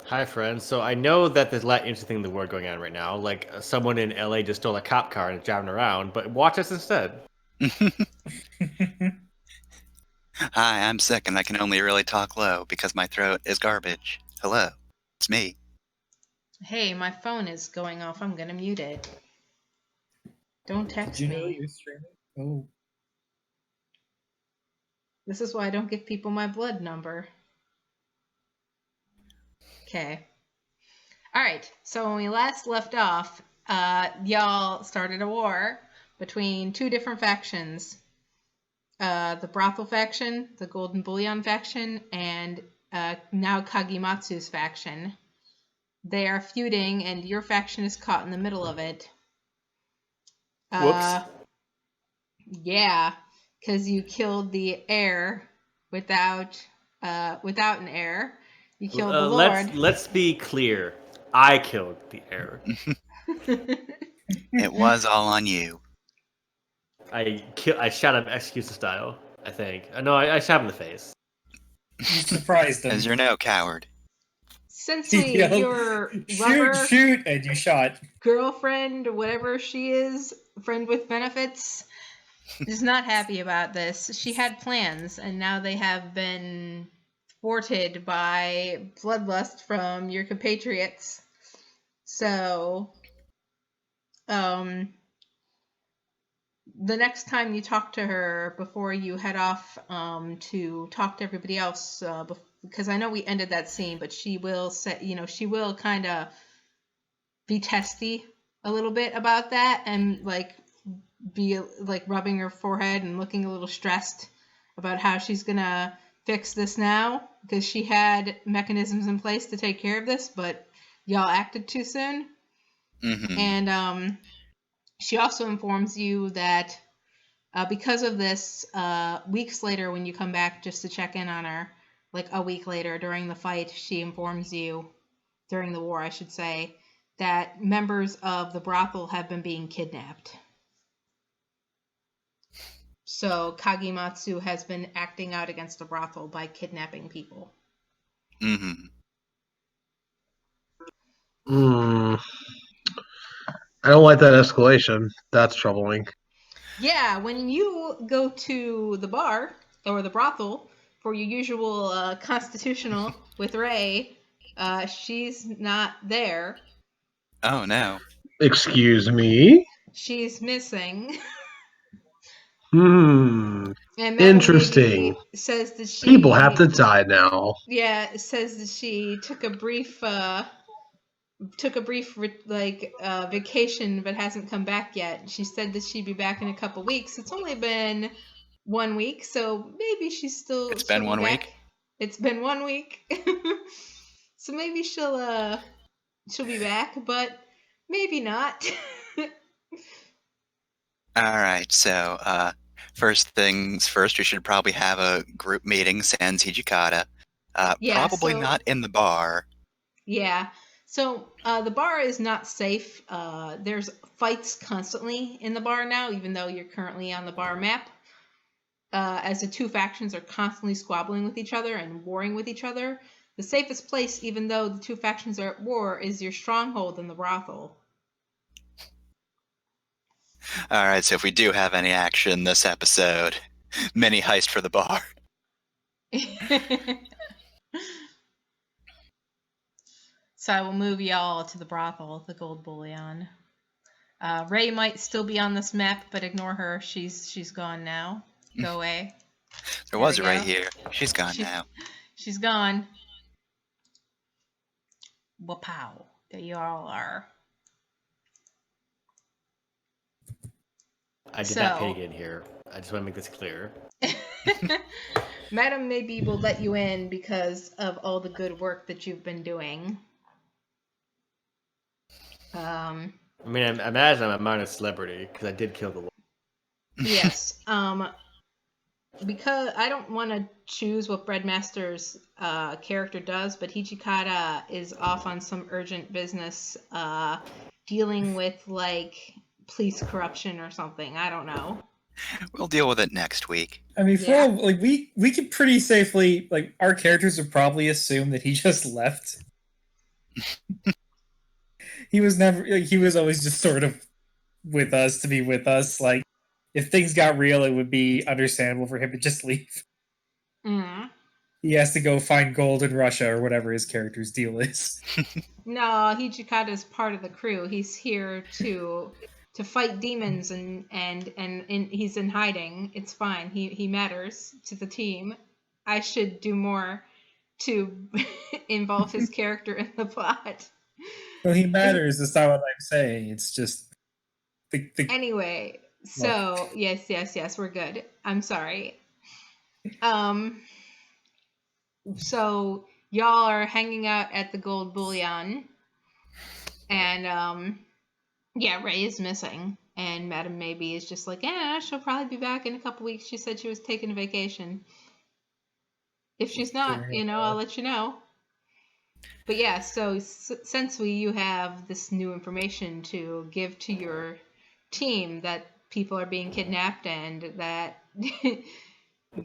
Hi, friends. So I know that there's a lot of interesting thing in the world going on right now. Like someone in LA just stole a cop car and is driving around, but watch us instead. Hi, I'm sick and I can only really talk low because my throat is garbage. Hello, it's me. Hey, my phone is going off. I'm gonna mute it. Don't text Did you know me. you're streaming? Oh. This is why I don't give people my blood number. Okay. Alright, so when we last left off, y'all started a war between two different factions. The Brothel faction, the Golden Bullion faction, and now Kagematsu's faction. They are feuding, and your faction is caught in the middle of it. Whoops. Yeah, because you killed the heir without an heir. You killed the Lord. Let's be clear. I killed the heir. It was all on you. I shot him execution style. I think. No, I shot him in the face. You surprised him. As you're no coward. Since He yelled, your shoot, and you shot. girlfriend, whatever she is, friend with benefits, is not happy about this. She had plans, and now they have been thwarted by bloodlust from your compatriots. So, the next time you talk to her before you head off to talk to everybody else, because I know we ended that scene, but she will she will kind of be testy a little bit about that, and be rubbing her forehead and looking a little stressed about how she's gonna fix this now, because she had mechanisms in place to take care of this, but y'all acted too soon. Mm-hmm. And she also informs you that because of this, weeks later when you come back just to check in on her, like a week later during the fight, she informs you, during the war I should say, that members of the brothel have been being kidnapped. So Kagematsu has been acting out against the brothel by kidnapping people. Mm-hmm. I don't like that escalation. That's troubling. Yeah, when you go to the bar or the brothel for your usual constitutional with Ray, she's not there. Oh no. Excuse me? She's missing. And Interesting. Interesting. Says that she People have to die now. Yeah, it says that she took a brief vacation but hasn't come back yet. She said that she'd be back in a couple weeks. It's only been 1 week, so maybe she's still. It's been 1 week. It's been 1 week, so maybe she'll be back, but maybe not. All right. So, first things first, we should probably have a group meeting sans Hijikata. Probably not in the bar. Yeah. So the bar is not safe. There's fights constantly in the bar now, even though you're currently on the bar map. As the two factions are constantly squabbling with each other and warring with each other. The safest place, even though the two factions are at war, is your stronghold in the brothel. All right, so if we do have any action this episode, mini heist for the bar. So I will move y'all to the brothel, the Gold Bullion. Ray might still be on this map, but ignore her. She's gone now. Go away. There was a Ray here. She's gone now. She's gone. Wapow. There you all are. I did not pay in here. I just want to make this clear. Madam maybe will let you in because of all the good work that you've been doing. I mean, I imagine I'm a minor celebrity because I did kill the Lord. Yes. Because I don't want to choose what Breadmaster's character does, but Hijikata is off on some urgent business dealing with, police corruption or something. I don't know. We'll deal with it next week. I mean, we could pretty safely, our characters would probably assume that he just left. He was never. He was always just sort of with us to be with us. Like, if things got real, it would be understandable for him to just leave. Mm. He has to go find gold in Russia or whatever his character's deal is. No, Hijikata is part of the crew. He's here to fight demons and he's in hiding. It's fine. He matters to the team. I should do more to involve his character in the plot. Well, he matters. That's not what I'm saying. It's just Anyway, so yes, we're good. I'm sorry. So y'all are hanging out at the Gold Bullion, and yeah, Ray is missing, and Madame Maybe is just like, yeah, she'll probably be back in a couple weeks. She said she was taking a vacation. If she's not, I'll let you know. But yeah, so Sensui, you have this new information to give to your team that people are being kidnapped and that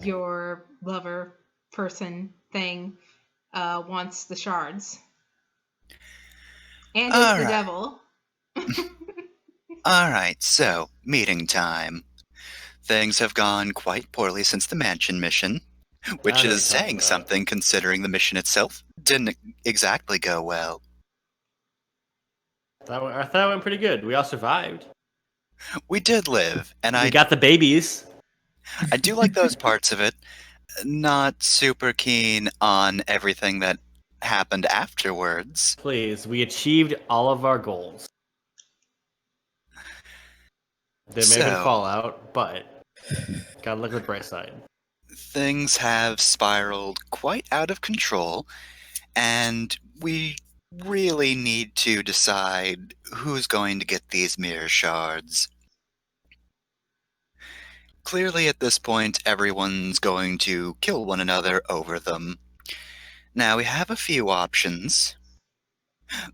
your lover person thing wants the shards. And is the devil. Alright, so, meeting time. Things have gone quite poorly since the mansion mission, which is saying something considering the mission itself didn't exactly go well. I thought it went pretty good. We all survived. We did live, and We got the babies. I do like those parts of it. Not super keen on everything that happened afterwards. Please, we achieved all of our goals. There may have been fallout, but gotta look at the bright side. Things have spiraled quite out of control, and we really need to decide who's going to get these mirror shards. Clearly, at this point, everyone's going to kill one another over them. Now, we have a few options.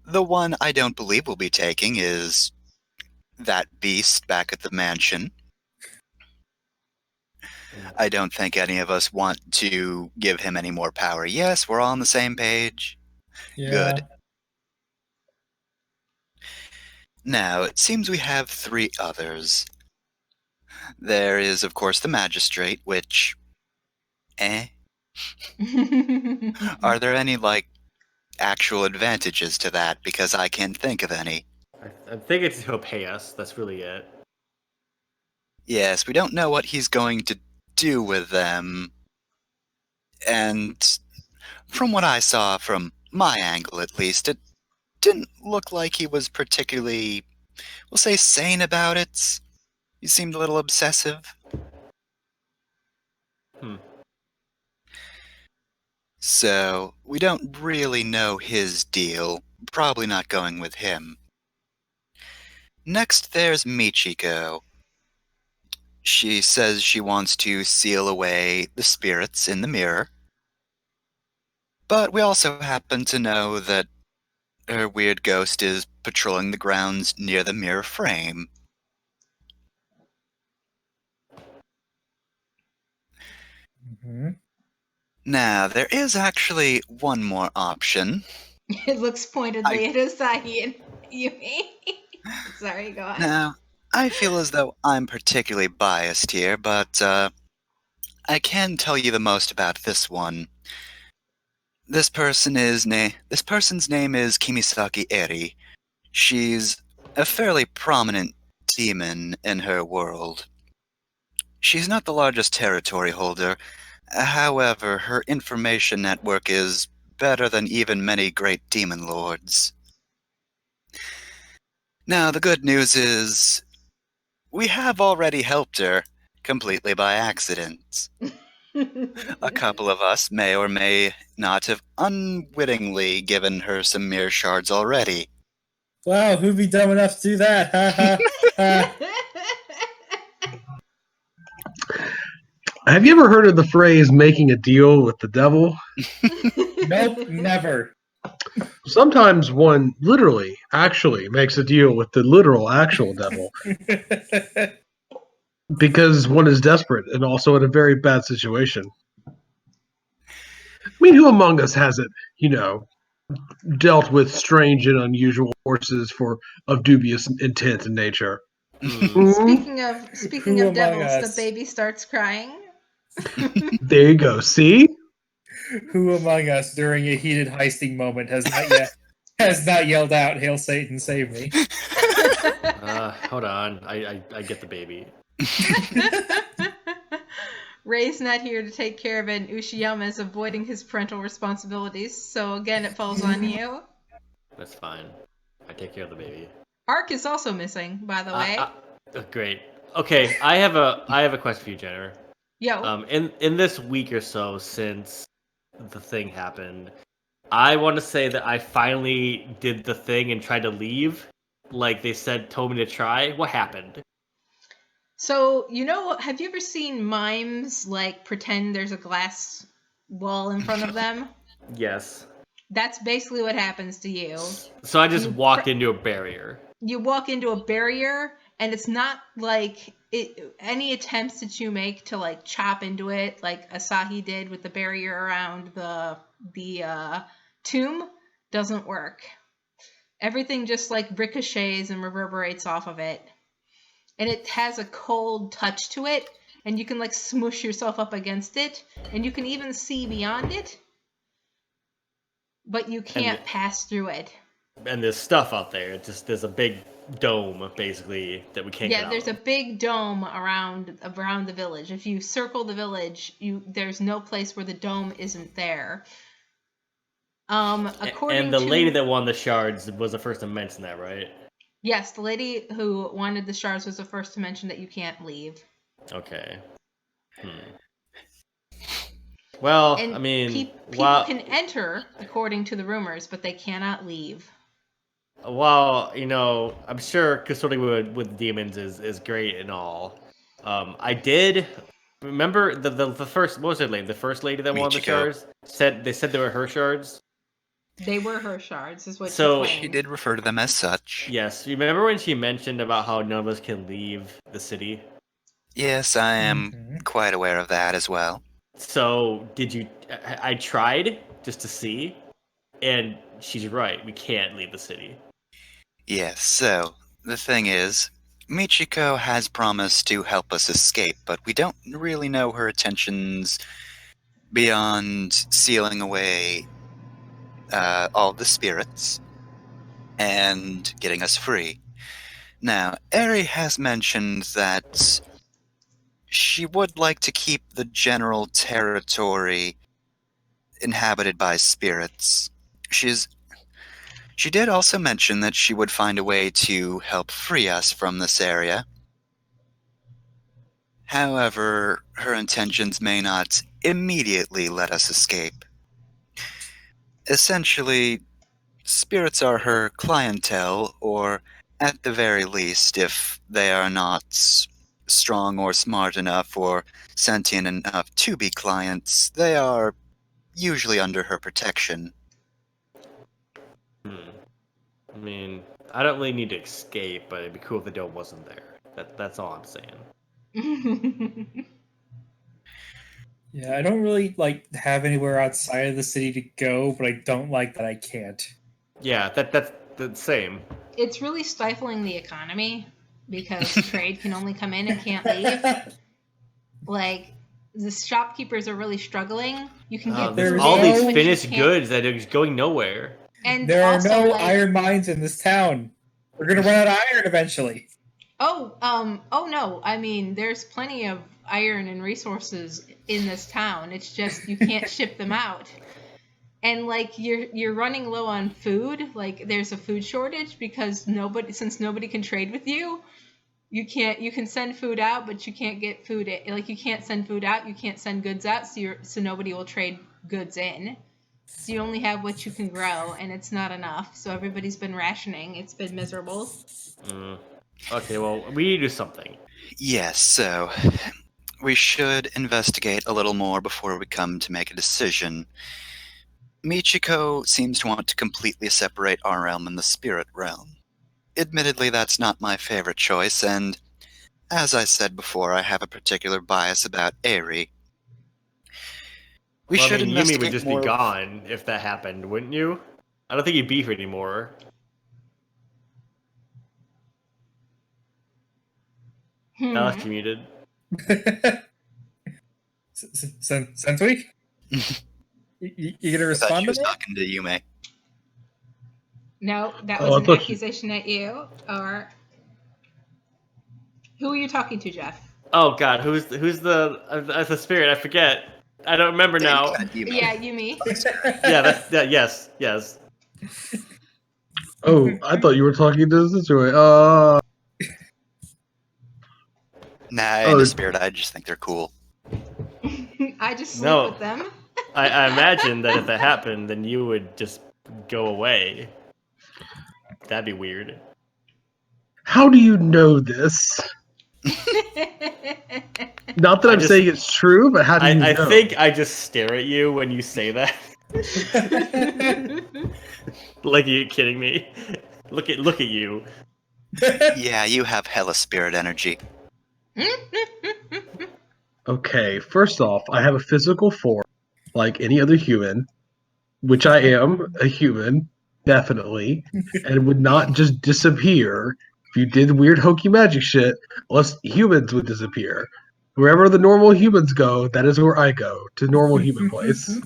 The one I don't believe we'll be taking is that beast back at the mansion. I don't think any of us want to give him any more power. Yes, we're all on the same page. Yeah. Good. Now, it seems we have 3 others. There is, of course, the magistrate, which... Are there any, actual advantages to that? Because I can't think of any. I think it's he'll pay us. That's really it. Yes, we don't know what he's going to do with them. And from what I saw from my angle, at least, it didn't look like he was particularly, we'll say, sane about it. He seemed a little obsessive. So, we don't really know his deal. Probably not going with him. Next, there's Michiko. She says she wants to seal away the spirits in the mirror. But we also happen to know that her weird ghost is patrolling the grounds near the mirror frame. Mm-hmm. Now, there is actually one more option. It looks pointedly at Asahi and Yumi. Sorry, go on. Now, I feel as though I'm particularly biased here, but I can tell you the most about this one. This person's name is Kimisaki Eri. She's a fairly prominent demon in her world. She's not the largest territory holder. However, her information network is better than even many great demon lords. Now, the good news is, we have already helped her, completely by accident. A couple of us may or may not have unwittingly given her some mirror shards already. Wow, who'd be dumb enough to do that? Ha ha ha. Have you ever heard of the phrase making a deal with the devil? Nope, never. Sometimes one literally, actually makes a deal with the literal, actual devil because one is desperate and also in a very bad situation. I mean, who among us hasn't, dealt with strange and unusual forces of dubious intent and nature. Mhm. Speaking Who of among devils, the us? baby starts crying. There you go. See? Who among us during a heated heisting moment has not yelled out, "Hail Satan, save me"? Hold on. I get the baby. Ray's not here to take care of it, and Ushiyama is avoiding his parental responsibilities, so again it falls on you. That's fine. I take care of the baby. Ark is also missing, by the way. Great. Okay, I have a question for you, Jenner. Yo. In this week or so since the thing happened, I want to say that I finally did the thing and tried to leave, like they told me to try. What happened? So, have you ever seen mimes like pretend there's a glass wall in front of them? Yes. That's basically what happens to you. So I just walked into a barrier. You walk into a barrier, and it's not like any attempts that you make to like chop into it, like Asahi did with the barrier around the tomb, doesn't work. Everything just like ricochets and reverberates off of it. And it has a cold touch to it, and you can like smush yourself up against it, and you can even see beyond it, but you can't pass through it. And there's stuff out there. There's a big dome basically that we can't get out There's a of. big dome around the village. If you circle the village, there's no place where the dome isn't there. And the lady that won the shards was the first to mention that, right? Yes, the lady who wanted the shards was the first to mention that you can't leave. Okay. Well, And I mean, people can enter according to the rumors, but they cannot leave. Well, I'm sure consulting with demons is great and all. I did remember the first, what was her name? The first lady that won the Michiko. shards said they were her shards. They were her shards, is what So she claimed. She did refer to them as such. Yes, you remember when she mentioned about how none of us can leave the city? Yes, I am Mhm. quite aware of that as well. So did you? I tried just to see, and she's right. We can't leave the city. Yes, so the thing is, Michiko has promised to help us escape, but we don't really know her intentions beyond sealing away all the spirits and getting us free. Now, Eri has mentioned that she would like to keep the general territory inhabited by spirits. She did also mention that she would find a way to help free us from this area. However, her intentions may not immediately let us escape. Essentially, spirits are her clientele, or at the very least, if they are not strong or smart enough or sentient enough to be clients, they are usually under her protection. I mean, I don't really need to escape, but it'd be cool if the dome wasn't there. That's all I'm saying. Yeah, I don't really have anywhere outside of the city to go, but I don't like that I can't. Yeah, that's the same. It's really stifling the economy because trade can only come in and can't leave. Like, the shopkeepers are really struggling. You can get There's food all in, these but you finished can't. goods that are just going nowhere. And There are also, no like, iron mines in this town. We're gonna run out of iron eventually. oh no, I mean, there's plenty of iron and resources in this town. It's just you can't ship them out. And like you're running low on food. Like there's a food shortage because since nobody can trade with you, you can send food out, but you can't get food in. Like you can't send food out, you can't send goods out, so nobody will trade goods in. So you only have what you can grow, and it's not enough. So everybody's been rationing. It's been miserable. Okay, well, we need to do something. Yes, so we should investigate a little more before we come to make a decision. Michiko seems to want to completely separate our realm and the spirit realm. Admittedly, that's not my favorite choice, and as I said before, I have a particular bias about Eri. We Well, I should mean, Yumi would investigate just more. be gone if that happened, wouldn't you? I don't think you beef anymore. Alex, you muted. Sentui? You gonna I thought respond she to was that? talking to Yume. No, that Oh, was I an thought you- accusation at you. Or who are you talking to, Jeff? Oh God, who's the spirit? I forget. I don't remember Same now. kind of Yume. Yeah, you, me. Yeah, that's yes. Oh, I thought you were talking to Sensui. Nah, Oh. in the spirit, I just think they're cool. I just sleep No. with them. I imagine that if that happened, then you would just go away. That'd be weird. How do you know this? Not that I I'm just- saying it's true, but how do you I know? think I just stare at you when you say that. Like, are you kidding me? Look at you. Yeah, you have hella spirit energy. Okay, first off, I have a physical form like any other human, which I am a human, definitely, and would not just disappear if you did weird hokey magic shit, unless humans would disappear. Wherever the normal humans go, that is where I go, to normal human place.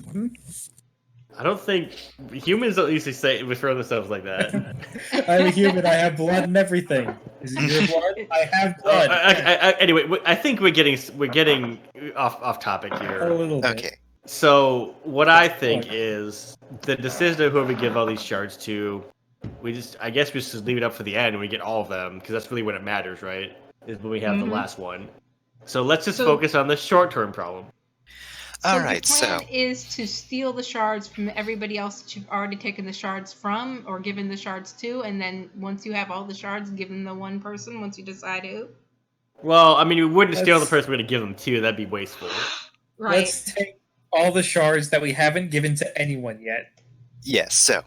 I don't think humans don't usually refer themselves like that. I'm a human. I have blood and everything. Is it your blood? I have blood. Anyway, I think we're getting off topic A here. little bit. Okay. So what I think is the decision of who we give all these shards to. I guess we just leave it up for the end and we get all of them because that's really when it matters, right? Is when we have the last one. So let's just focus on the short-term problem. So All your right, plan so is to steal the shards from everybody else that you've already taken the shards from or given the shards to, and then once you have all the shards, give them to one person once you decide who. Well, I mean, we wouldn't steal the Let's- person we're going to give them to. That'd be wasteful. Right. Let's take all the shards that we haven't given to anyone yet. yes, so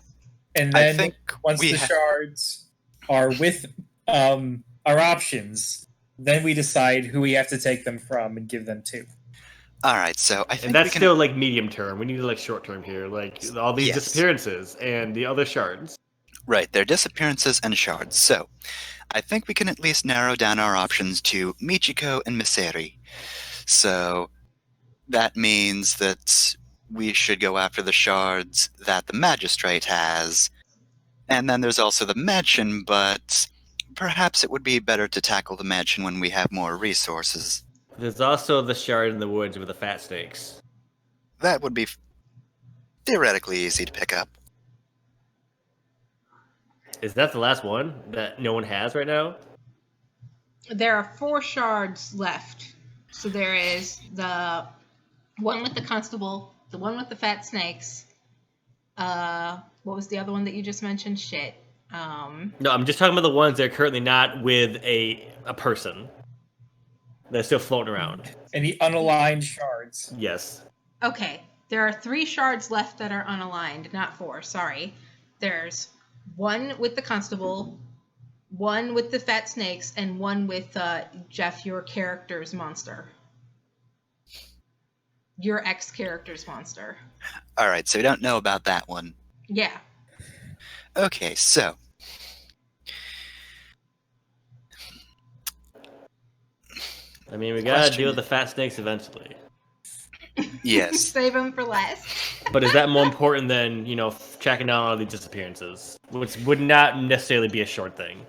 And I then think once we the ha- shards are with our options, then we decide who we have to take them from and give them to. all right, so I And think that's we can. still like medium term. We need like short term here, like all these Yes. disappearances and the other shards. Right, they're disappearances and shards. So I think we can at least narrow down our options to Michiko and Miseri. So that means that we should go after the shards that the magistrate has. And then there's also the mansion, but perhaps it would be better to tackle the mansion when we have more resources. There's also the shard in the woods with the fat snakes. That would be theoretically easy to pick up. Is that the last one that no one has right now? There are 4 shards left. So there is the one with the constable, the one with the fat snakes. What was the other one that you just mentioned? Shit. No, I'm just talking about the ones that are currently not with a person. They're still floating around. And the unaligned shards. Yes. Okay. There are 3 shards left that are unaligned, not 4. Sorry. There's one with the constable, one with the fat snakes, and one with Jeff, your character's monster. Your ex-character's monster. All right, so we don't know about that one. Yeah. Okay, so I mean, we gotta deal with the fat snakes eventually. yes, Save them for last. But is that more important than, tracking down all these disappearances? Which would not necessarily be a short thing.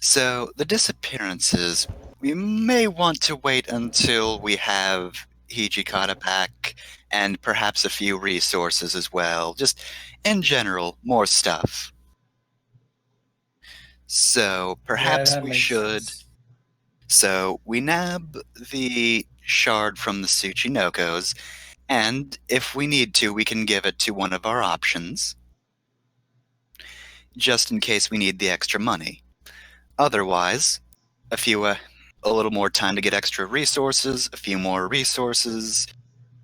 So the disappearances, we may want to wait until we have Hijikata back and perhaps a few resources as well. Just in general, more stuff. So perhaps that we makes should. sense. So we nab the shard from the Tsuchinokos, and if we need to, we can give it to one of our options, just in case we need the extra money. Otherwise, a little more time to get extra resources, a few more resources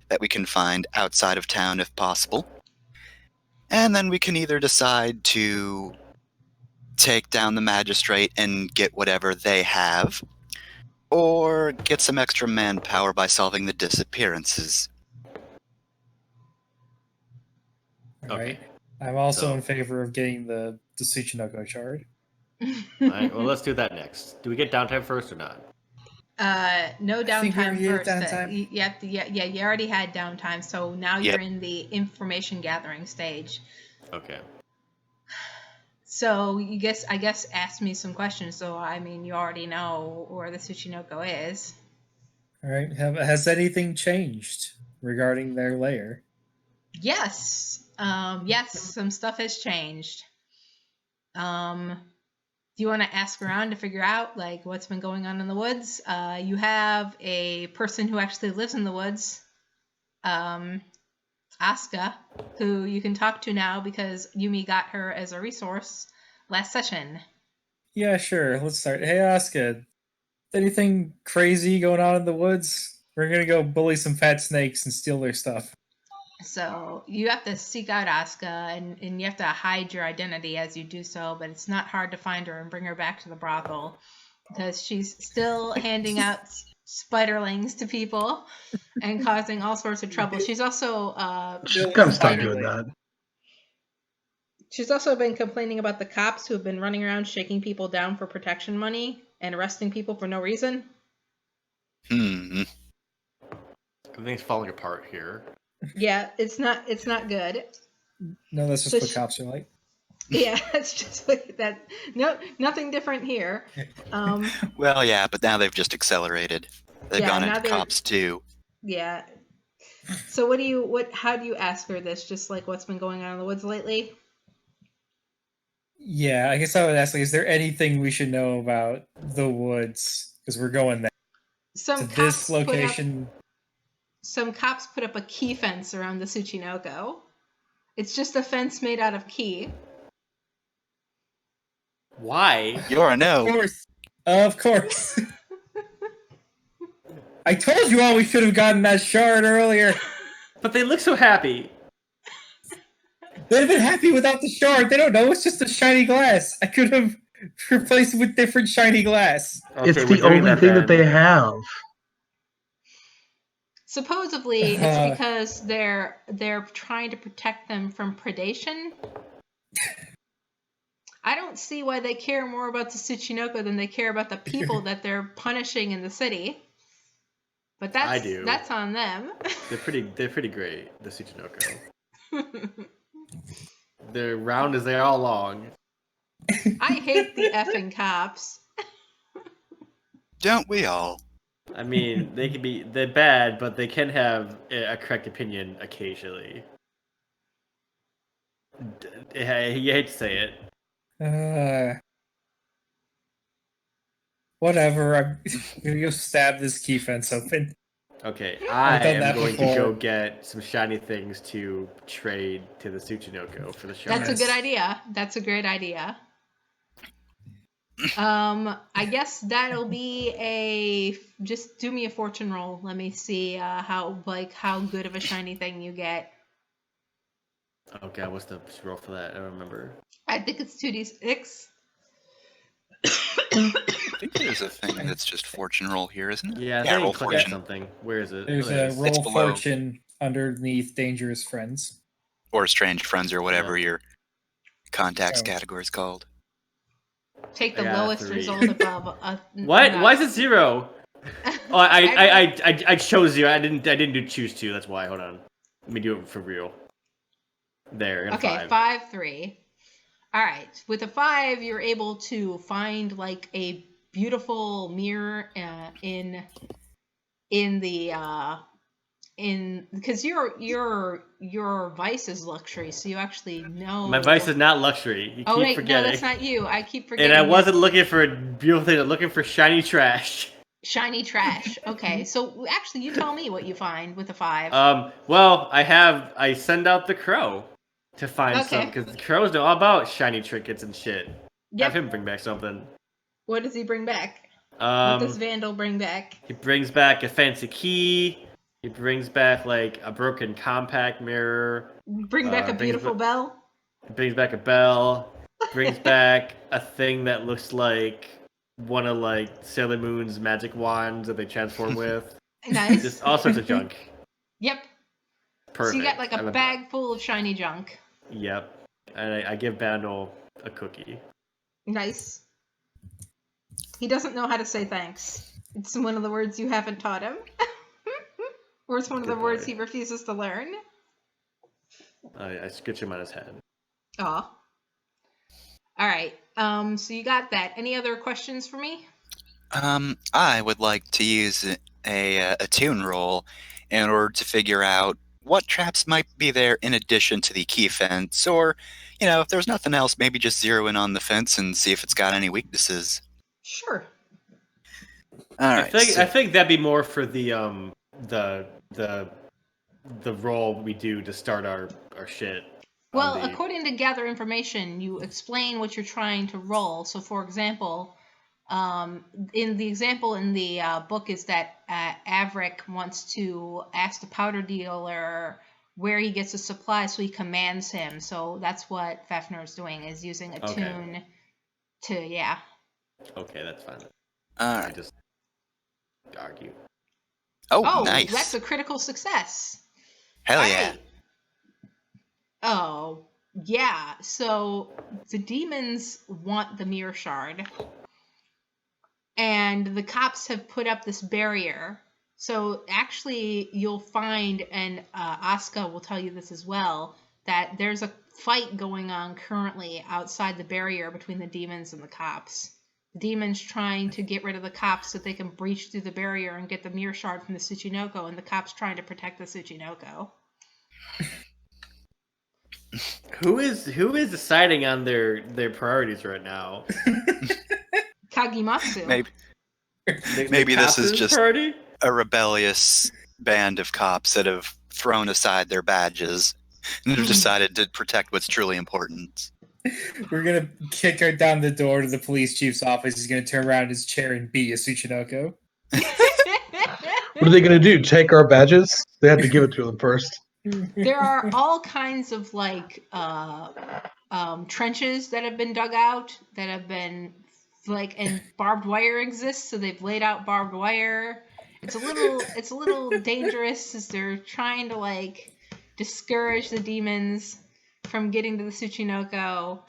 that we can find outside of town if possible. And then we can either decide to take down the magistrate and get whatever they have, or get some extra manpower by solving the disappearances. All right. I'm also So- in favor of getting the Tsuchinoko shard. All right, well, let's do that next. Do we get downtime first or not? No I think we downtime already did first. downtime. You have to, yeah, you already had downtime, so now Yep. you're in the information gathering stage. Okay. So I guess ask me some questions. So I mean, you already know where the Tsuchinoko is. All right. Has anything changed regarding their lair? Yes. Yes, some stuff has changed. Do you want to ask around to figure out like what's been going on in the woods? You have a person who actually lives in the woods, Asuka, who you can talk to now because Yumi got her as a resource last session. Yeah, sure. Let's start. Hey, Asuka, anything crazy going on in the woods? We're gonna go bully some fat snakes and steal their stuff. So you have to seek out Asuka, and you have to hide your identity as you do so, but it's not hard to find her and bring her back to the brothel because she's still handing out spiderlings to people and causing all sorts of trouble. She's also Just gotta stop Spiderling. doing that. she's also been complaining about the cops who have been running around shaking people down for protection money and arresting people for no reason. Everything's falling apart here. Yeah, it's not good. No, that's just So what she- cops are like. Yeah, it's just like that. No, nothing different here. Well, yeah, but now they've just accelerated. They've Yeah, gone now into they're- cops too. Yeah. So how do you ask her this? Just like what's been going on in the woods lately? Yeah, I guess I would ask, like, is there anything we should know about the woods? Because we're going there. Some To cops this location. put up a key fence around the Tsuchinoko. It's just a fence made out of key. Why? You're a Of no. course. Of course. I told you all we should have gotten that shard earlier. But they look so happy. They'd have been happy without the shard. They don't know. It's just a shiny glass. I could have replaced it with different shiny glass. It's we're the doing only thing that then. they have. Supposedly, it's because they're trying to protect them from predation. I don't see why they care more about the Tsuchinoko than they care about the people that they're punishing in the city. But I do. that's on them. They're pretty great, the Tsuchinoko. They're round as they are long. I hate the effing cops. Don't we all? I mean, they're bad, but they can have a correct opinion occasionally. You hate to say it. Whatever. I'm gonna go stab this key fence open. Okay, I done am that going before. to go get some shiny things to trade to the Tsuchinoko for the shard. That's a good idea. That's a great idea. I guess that'll be just do me a fortune roll. Let me see how good of a shiny thing you get. Okay, what's the roll for that? I don't remember. I think it's 2d6. I think there's a thing that's just fortune roll here, isn't it? Yeah, I Yeah, think roll you click on fortune. something. Where is it? There's Oh, there a it is. roll below. fortune underneath dangerous friends. Or strange friends or whatever your contacts Oh. category is called. Take the I got a lowest 3. result above. What? no. Why is it 0? Oh, I chose 0. I didn't choose 2. That's why. Hold on. Let me do it for real. There. And Okay, 5. 5-3. All right. With a 5, you're able to find like a beautiful mirror in because your vice is luxury, so you actually know. My vice is not luxury. You keep forgetting. No, that's not you. I keep forgetting. And I that. wasn't looking for a beautiful thing. I'm looking for shiny trash. Shiny trash. Okay, so actually, you tell me what you find with a 5. Well, I send out the crow to find Okay. some because the crows know all about shiny trinkets and shit. Yep. Have him bring back something. What does he bring back? What does Vandal bring back? He brings back a fancy key. He brings back like a broken compact mirror. Bring back a beautiful bell. Brings back a bell. Brings back a thing that looks like one of like Sailor Moon's magic wands that they transform with. Nice. Just all sorts of junk. Yep. Perfect. So you got like a bag full of shiny junk. Yep. and I give Bandel a cookie. Nice. He doesn't know how to say thanks. It's one of the words you haven't taught him. Or it's one of the Good words boy. he refuses to learn. I scritch him on his head. Aw. All right. So you got that. Any other questions for me? I would like to use a tune roll in order to figure out what traps might be there in addition to the key fence, or, if there's nothing else, maybe just zero in on the fence and see if it's got any weaknesses. Sure. All I right. think that'd be more for the role we do to start our shit. Well, according to gather information, you explain what you're trying to roll. So, for example, in the example in the book is that Averick wants to ask the powder dealer where he gets the supply, so he commands him. So that's what Fafnir is doing, is using a tune to, yeah. Okay, that's fine. All I right. just argue. Oh, nice. That's a critical success. Hell All yeah. right. Oh, yeah. So the demons want the mirror shard. And the cops have put up this barrier. So actually, you'll find, and Asuka will tell you this as well, that there's a fight going on currently outside the barrier between the demons and the cops. The demons trying to get rid of the cops so they can breach through the barrier and get the mirror shard from the Tsuchinoko, and the cops trying to protect the Tsuchinoko. Who is deciding on their priorities right now? Kagimatsu. Maybe this is just priority? a rebellious band of cops that have thrown aside their badges and have decided to protect what's truly important. We're gonna kick her down the door to the police chief's office. He's gonna turn around in his chair and be a Tsuchinoko. What are they going to do? Take our badges? They have to give it to them first. There are all kinds of trenches that have been dug out that have been and barbed wire exists, so they've laid out barbed wire. It's a little dangerous as they're trying to discourage the demons from getting to the Tsuchinoko.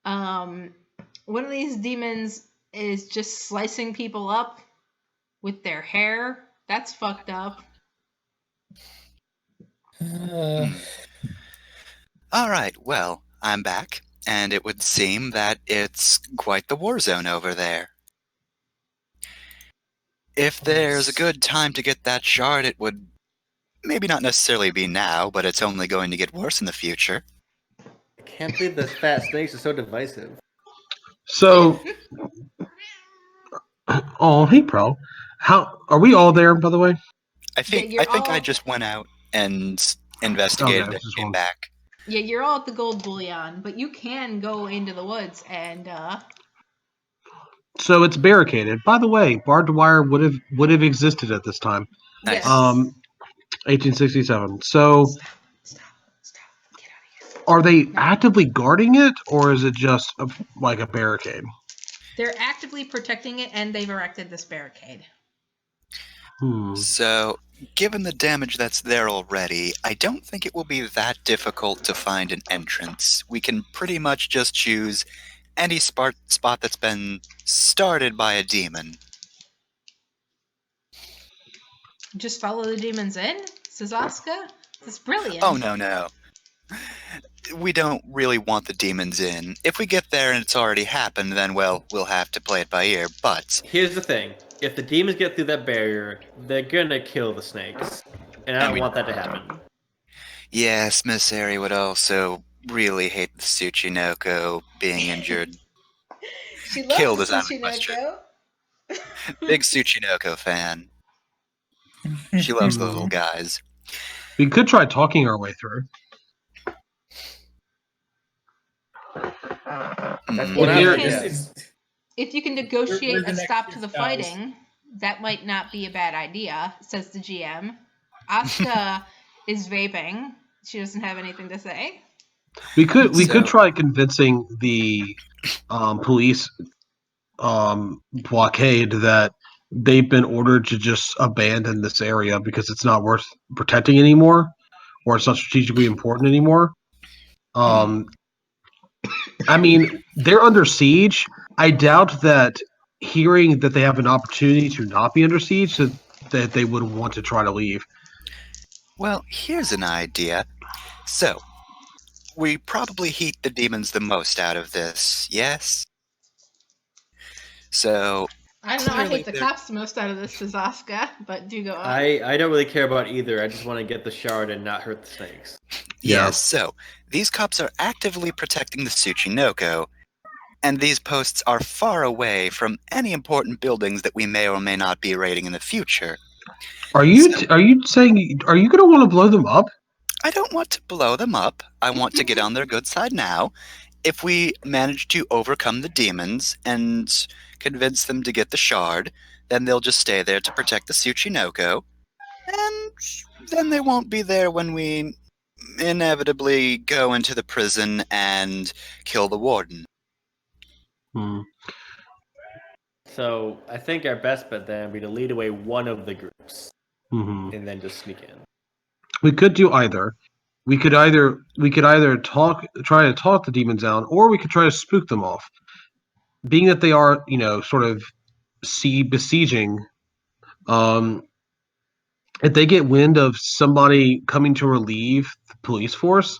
One of these demons is just slicing people up with their hair. That's fucked up. All right, well, I'm back, and it would seem that it's quite the war zone over there. If there's a good time to get that shard, it would maybe not necessarily be now, but it's only going to get worse in the future. I can't believe the fat snakes are so divisive. So, oh, hey, Pro. How are we all there, by the way? I think I just went out and investigated and came back. Yeah, you're all at the gold bullion, but you can go into the woods and So it's barricaded. By the way, barbed wire would have existed at this time. Nice. 1867. So Stop. Get out of here. are they actively guarding it, or is it just like a barricade? They're actively protecting it, and they've erected this barricade. So, given the damage that's there already, I don't think it will be that difficult to find an entrance. We can pretty much just choose any spot that's been started by a demon. Just follow the demons in, says Asuka. That's brilliant. Oh, no. We don't really want the demons in. If we get there and it's already happened, then, well, we'll have to play it by ear, but... Here's the thing. If the demons get through that barrier, they're gonna kill the snakes. And I don't want that to happen. Yes, Miss Airy would also really hate the Tsuchinoko being injured. She loves Killed the is out of question. Tsuchinoko. Big Tsuchinoko fan. She loves the little guys. We could try talking our way through. That's one idea. If you can negotiate a stop to the guys. fighting, that might not be a bad idea, says the GM. Asuka is vaping. She doesn't have anything to say. We could try convincing the police blockade that they've been ordered to just abandon this area because it's not worth protecting anymore, or it's not strategically important anymore. I mean, they're under siege. I doubt that hearing that they have an opportunity to not be under siege, that they would want to try to leave. Well, here's an idea. So, we probably heat the demons the most out of this, yes? So, I don't know. I clearly hate the they're- cops the most out of this, says Asuka, but do go on. I don't really care about either. I just want to get the shard and not hurt the snakes. Yeah. Yes, so these cops are actively protecting the Tsuchinoko, and these posts are far away from any important buildings that we may or may not be raiding in the future. Are you saying are you going to want to blow them up? I don't want to blow them up. I want to get on their good side now. If we manage to overcome the demons and convince them to get the shard, then they'll just stay there to protect the Tsuchinoko, and then they won't be there when we inevitably go into the prison and kill the warden. So I think our best bet then would be to lead away one of the groups Mm-hmm. and then just sneak in. We could do either. We could either try to talk the demons down, or we could try to spook them off. Being that they are, sort of besieging, if they get wind of somebody coming to relieve the police force,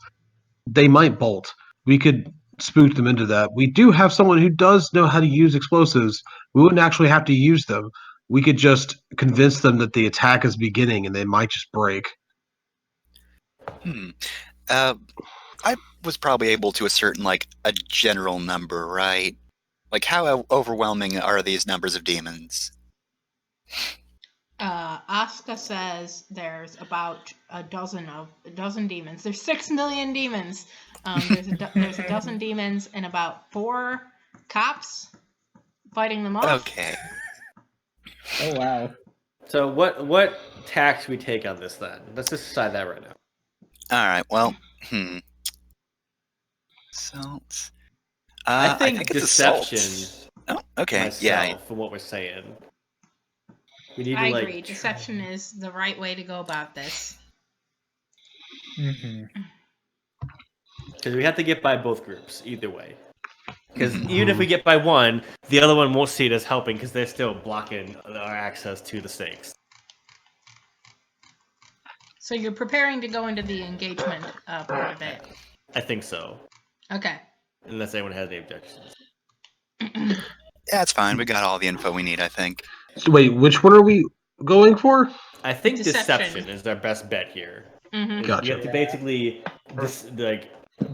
they might bolt. We could spook them into that. We do have someone who does know how to use explosives. We wouldn't actually have to use them. We could just convince them that the attack is beginning and they might just break. I was probably able to ascertain, a general number, right? How overwhelming are these numbers of demons? Asuka says there's about a dozen demons. There's 6 million demons. There's a dozen demons and about 4 cops fighting them off. Okay. Oh wow. So what tax we take on this then? Let's just decide that right now. Alright, well, Assault. I think it's deception. assault. Oh, okay. Myself, Yeah. from what we're saying. We need I to agree. Deception is the right way to go about this. Mm-hmm. Because we have to get by both groups either way. Because even if we get by one, the other one won't see it as helping because they're still blocking our access to the snakes. So you're preparing to go into the engagement part of it. I think so. Okay. Unless anyone has any objections. Yeah, it's fine. We got all the info we need, I think. So wait, which one are we going for? I think Deception. deception is our best bet here. Mm-hmm. Gotcha. We have to basically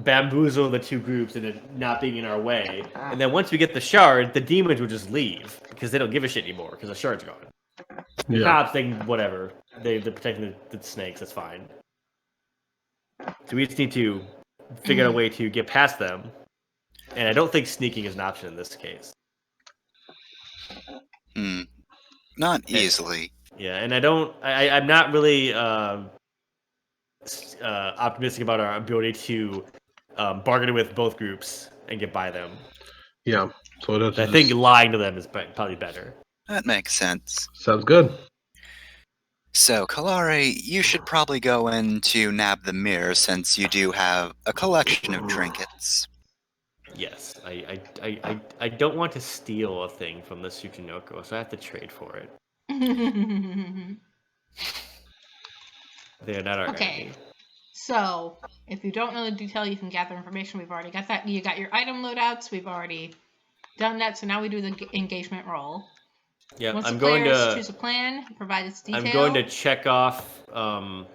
bamboozle the two groups and it not being in our way. And then once we get the shard, the demons will just leave because they don't give a shit anymore because the shard's gone. The cops, they can, whatever. They're protecting the snakes. That's fine. So we just need to figure out a way to get past them. And I don't think sneaking is an option in this case. Not easily. Yeah, and I'm not really optimistic about our ability to bargain with both groups and get by them. Yeah. So I think lying to them is probably better. That makes sense. Sounds good. So, Kalari, you should probably go in to nab the mirror since you do have a collection of trinkets. Yes, I don't want to steal a thing from the Tsuchinoko, so I have to trade for it. They are not our enemy. So, if you don't know the detail, you can gather information. We've already got that. You got your item loadouts. We've already done that. So now we do the engagement roll. Yeah, Once I'm the going players to choose a plan, provide its detail. I'm going to check off. I'm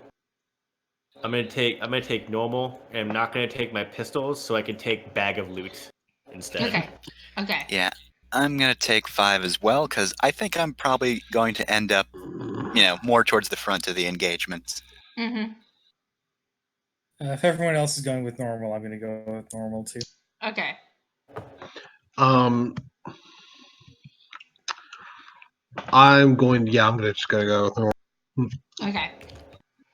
gonna take normal, and I'm not gonna take my pistols, so I can take bag of loot instead. Okay. Yeah, I'm gonna take 5 as well, because I think I'm probably going to end up, more towards the front of the engagement. Mm-hmm. If everyone else is going with normal, I'm going to go with normal too. Okay. I'm just gonna go with normal. Okay.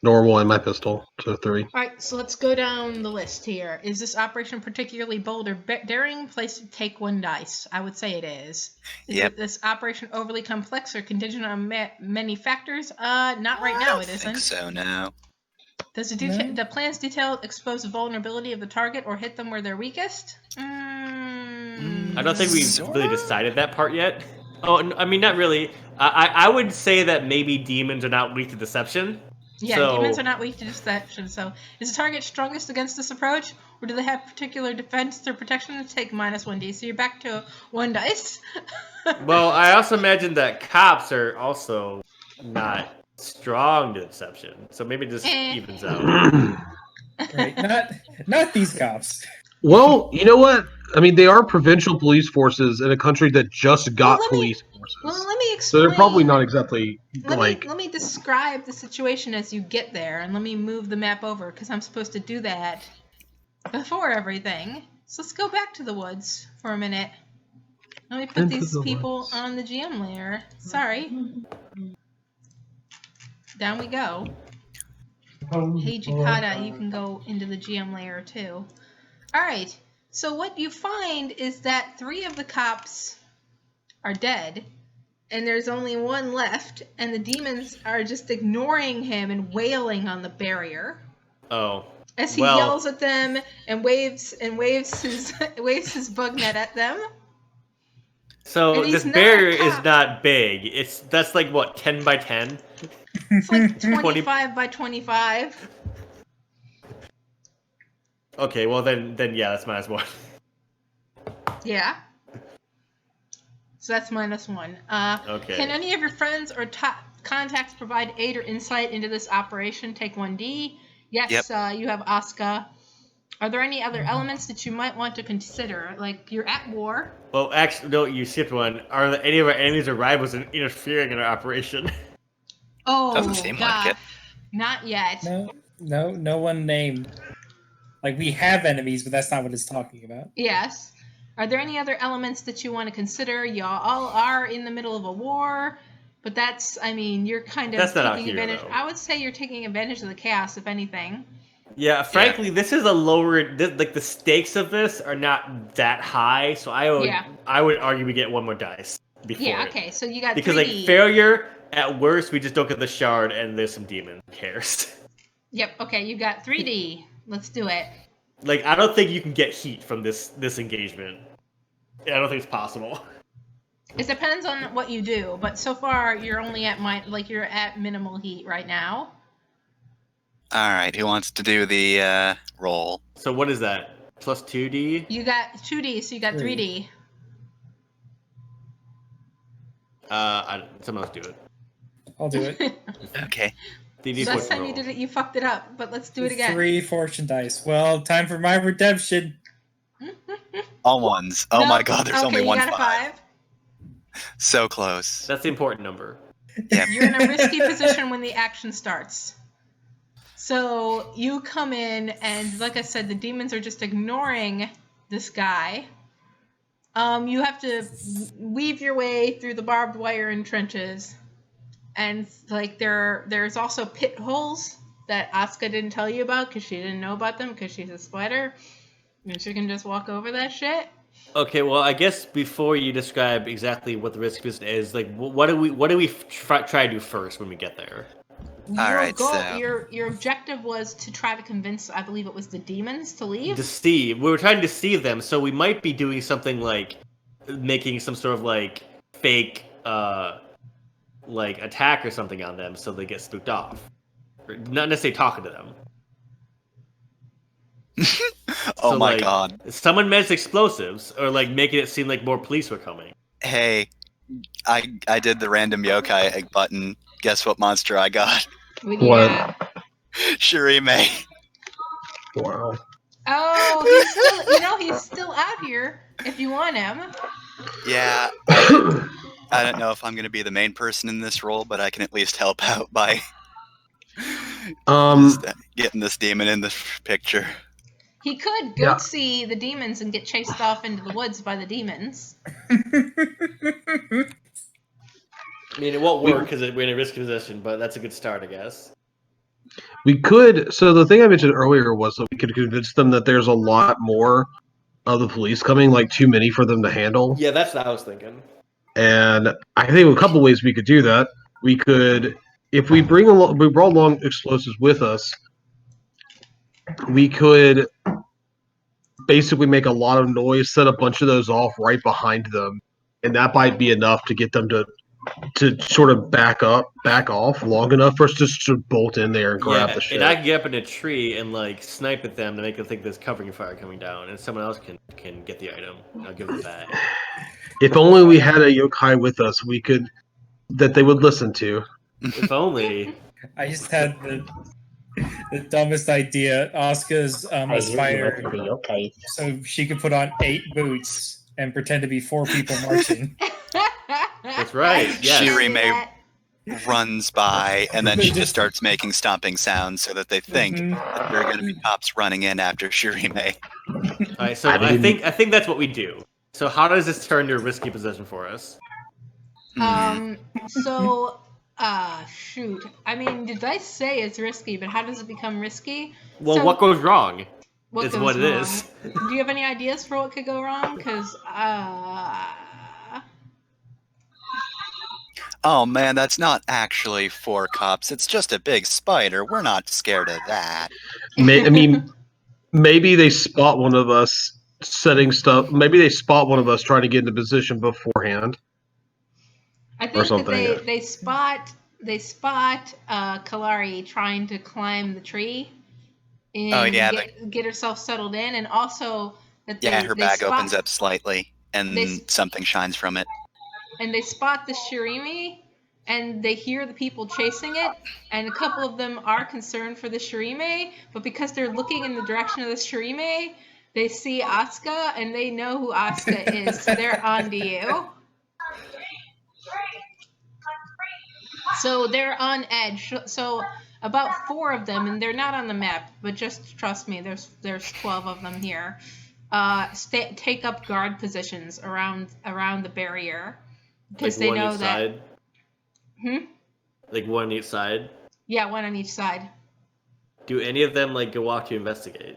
Normal and my pistol, so 3. All right, so let's go down the list here. Is this operation particularly bold or daring? Place take 1 dice. I would say it is. Is this operation overly complex or contingent on many factors? Not right now. It isn't. I think so now. Does the plan's detail expose the vulnerability of the target or hit them where they're weakest? I don't think we've Sorta? really decided that part yet. Oh, I mean, not really. I would say that maybe demons are not weak to deception. Yeah, So- demons are not weak to deception. So, is the target strongest against this approach, or do they have particular defense or protection to take -1d? So you're back to 1 dice. Well, I also imagine that cops are also not strong to deception, so maybe it just evens out. Right? Not these cops. Well, you know what? I mean, they are provincial police forces in a country that just got police forces. Well, let me So explain. they're probably not exactly Let me describe the situation as you get there, and let me move the map over because I'm supposed to do that before everything. So let's go back to the woods for a minute. Let me put Into these the people woods. on the GM layer. Sorry. Down we go. Hey, Jakata, you can go into the GM layer too. Alright, so what you find is that 3 of the cops are dead, and there's only 1 left, and the demons are just ignoring him and wailing on the barrier. Oh. As he Well- yells at them and waves his waves his bug net at them. So And he's this not a barrier is cop. not big. That's like what, 10 by 10? It's like 25 by 25. Okay, well then yeah, that's -1. Yeah. So that's -1. Okay. Can any of your friends or top contacts provide aid or insight into this operation? Take 1d. Yes, you have Asuka. Are there any other elements that you might want to consider? Like, you're at war. Well, actually, no, you skipped one. Are there any of our enemies or rivals interfering in our operation? Oh, Doesn't seem like it. Not yet. No one named. Like, we have enemies, but that's not what it's talking about. Yes. Are there any other elements that you want to consider? Y'all all are in the middle of a war, but you're kind of That's not out taking here, advantage. though. I would say you're taking advantage of the chaos, if anything. Yeah, frankly, this is a like the stakes of this are not that high, so I would argue we get 1 more dice before. Yeah, it. okay, so you got Because 3D. like failure, at worst, we just don't get the shard and there's some demon. Who cares? Yep, okay, you got 3D. Let's do it. Like, I don't think you can get heat from this engagement. I don't think it's possible. It depends on what you do, but so far you're only at you're at minimal heat right now. Alright, who wants to do the roll? So what is that? Plus 2d? You got 2D, so you got 3D. Someone else do it. I'll do it. Okay. DD Last fortune time you roll. did it, you fucked it up, but let's do it again. 3 fortune dice. Well, time for my redemption. All ones. Oh my god, there's only one you got a 5. So close. That's the important number. Yeah. You're in a risky position when the action starts. So you come in, and like I said, the demons are just ignoring this guy. You have to weave your way through the barbed wire and trenches, and like there's also pit holes that Asuka didn't tell you about because she didn't know about them because she's a spider, and she can just walk over that shit. Okay, well, I guess before you describe exactly what the risk is, like, what do we try to do first when we get there? Alright, so- Your objective was to try to convince, I believe it was the demons, to leave. Deceive. We were trying to deceive them, so we might be doing something like making some sort of like fake like attack or something on them, so they get spooked off. Or not necessarily talking to them. Oh So, my like, god. Someone mentioned explosives, or like making it seem like more police were coming. Hey, I did the random yokai button. Guess what monster I got? What do you What? got? Shirime. Wow. Oh, he's still out here if you want him. Yeah, I don't know if I'm going to be the main person in this role, but I can at least help out by getting this demon in the picture. He could go see the demons and get chased off into the woods by the demons. I mean, it won't work because we're in a risky position, but that's a good start, I guess. We could. So the thing I mentioned earlier was that we could convince them that there's a lot more of the police coming, like too many for them to handle. Yeah, that's what I was thinking. And I think a couple ways we could do that. We could, if we brought along explosives with us, we could basically make a lot of noise, set a bunch of those off right behind them, and that might be enough to get them to sort of back off long enough for us just to bolt in there and grab the shit. And I can get up in a tree and like snipe at them to make them think there's covering fire coming down, and someone else can get the item. I'll give them back. If only we had a yokai with us, that they would listen to. If only. I just had the dumbest idea. Asuka's a spider, so she could put on 8 boots and pretend to be 4 people marching. That's right. Yes. Shirime runs by, and then she just starts making stomping sounds so that they think that there are going to be cops running in after Shirime. All right, so I think that's what we do. So how does this turn to a risky position for us? So, shoot. I mean, did I say it's risky, but how does it become risky? Well, So, what goes wrong? what is goes what it wrong? is. Do you have any ideas for what could go wrong? Because, Oh man, that's not actually 4 cops. It's just a big spider. We're not scared of that. I mean, maybe they spot one of us setting stuff. Maybe they spot one of us trying to get into position beforehand. I think that they spot Kalari trying to climb the tree and get herself settled in, and also that her bag opens up slightly and something shines from it. And they spot the Shirime, and they hear the people chasing it, and a couple of them are concerned for the Shirime, but because they're looking in the direction of the Shirime, they see Asuka, and they know who Asuka is, so they're on to you. So they're on edge. So about 4 of them, and they're not on the map, but just trust me, there's 12 of them here. Take up guard positions around the barrier. Because like they know each that. Side? Like one on each side? Yeah, one on each side. Do any of them like go off to investigate?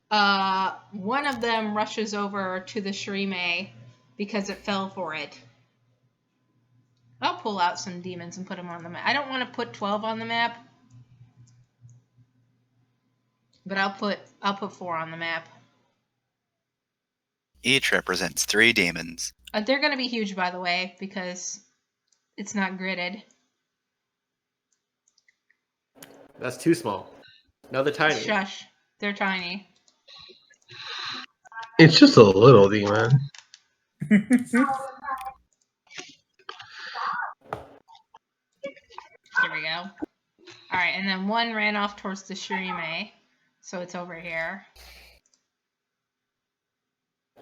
One of them rushes over to the Shirime because it fell for it. I'll pull out some demons and put them on the map. I don't want to put 12 on the map, but I'll put 4 on the map. Each represents 3 demons. They're going to be huge, by the way, because it's not gridded. That's too small. No, they're tiny. Shush. They're tiny. It's just a little demon. Here we go. Alright, and then one ran off towards the Shirime, so it's over here.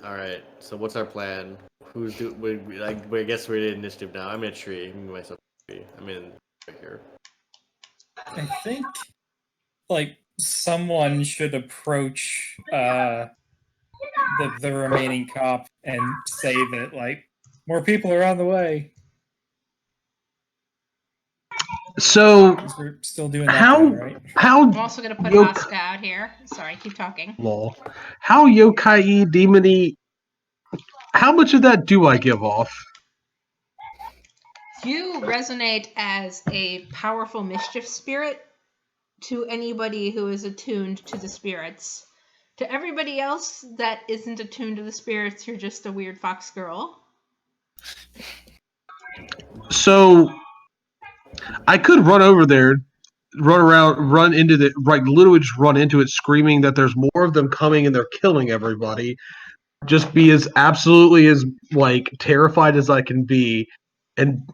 Alright, so what's our plan? I guess we're in initiative now. I'm in a tree. I'm in myself a tree. I'm in right here. I think, like, someone should approach the remaining cop and say that, like, more people are on the way. So we're still doing that thing, right? I'm also gonna put Asuka out here. Sorry, keep talking. Lol. How yokai demony? How much of that do I give off? You resonate as a powerful mischief spirit to anybody who is attuned to the spirits. To everybody else that isn't attuned to the spirits, you're just a weird fox girl. So I could run over there, run around, run into the literally just run into it, screaming that there's more of them coming and they're killing everybody. Just be as absolutely as terrified as I can be, and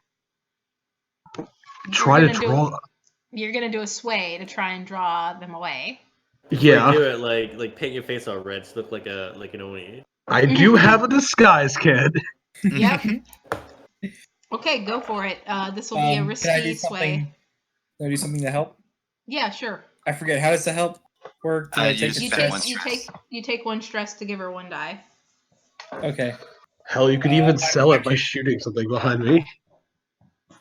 try to draw. You're gonna do a sway to try and draw them away. Yeah, do it like paint your face all red to look like an Oni. I do have a disguise, kid. Yep. Okay, go for it. This will be a risky sway. Can I do something to help? Yeah, sure. I forget. How does the help work? You take 1 stress to give her 1 die. Okay. Hell, you could even sell it by shooting something behind me.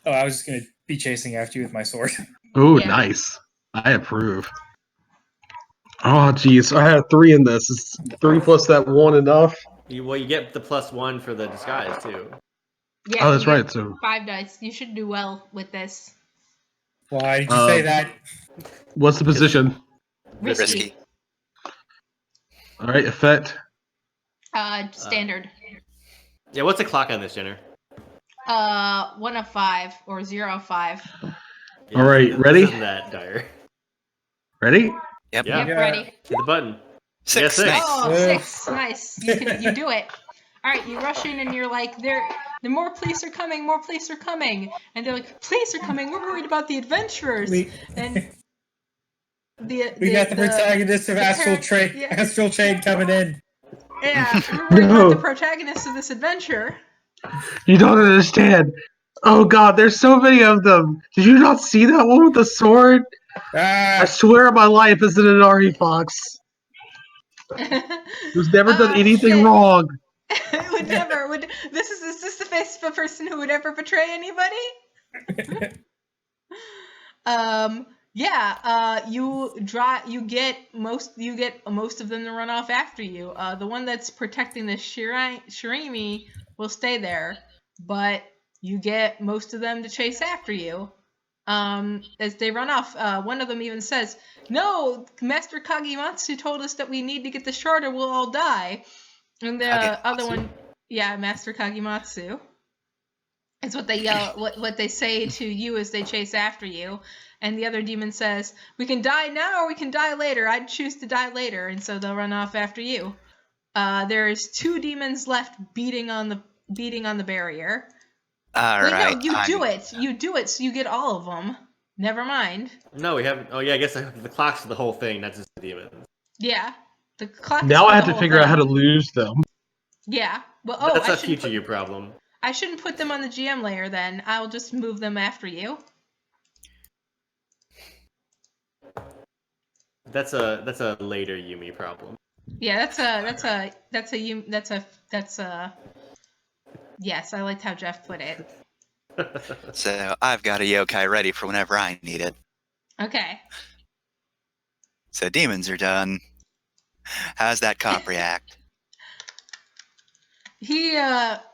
Oh, I was just gonna be chasing after you with my sword. Ooh, nice. I approve. Oh, jeez. I have 3 in this. Is 3 plus that 1 enough? You get the +1 for the disguise, too. Yeah, oh, that's right. So 5 dice. You should do well with this. Why did you say that? What's the position? Risky. All right, effect. Standard. Yeah, what's the clock on this, Jenner? 1 of 5 or 0 of 5. Yeah, All right, this ready? isn't that dire. Ready? Yep. Yeah. Yep, ready. Hit the button. Six. Yeah, 6. Nice. Oh, Yeah. 6. Nice. You do it. All right, you rush in and you're like, the more police are coming, more police are coming. And they're like, police are coming. We're worried about the adventurers. And We got the protagonist of Astral Chain coming in. Yeah, we're worried about the No. protagonist of this adventure. You don't understand. Oh God, there's so many of them. Did you not see that one with the sword? I Ah, swear my life is an Inari fox. Who's never done anything shit. wrong. Would never. Is this the face of a person who would ever betray anybody? Yeah, you get most of them to run off after you. The one that's protecting the Shirimi will stay there, but you get most of them to chase after you. As they run off, one of them even says, "No, Master Kagematsu told us that we need to get the shard or we'll all die." And the other one, yeah, Master Kagematsu. It's what they yell, what they say to you as they chase after you. And the other demon says, "We can die now or we can die later. I'd choose to die later." And so they'll run off after you. There's 2 demons left beating on the barrier. All Wait, right. no, you do it, so you get all of them. Never mind. No, we haven't. Oh, yeah, I guess the clock's the whole thing, not just the demons. Yeah, the clock. Now is I have the to whole figure out how thing. to lose them. Yeah. Well, That's I a shouldn't future you problem. I shouldn't put them on the GM layer then. I'll just move them after you. That's a later Yumi problem. Yeah, that's a yes, I liked how Jeff put it. So I've got a yokai ready for whenever I need it. Okay. So demons are done. How's that cop react? He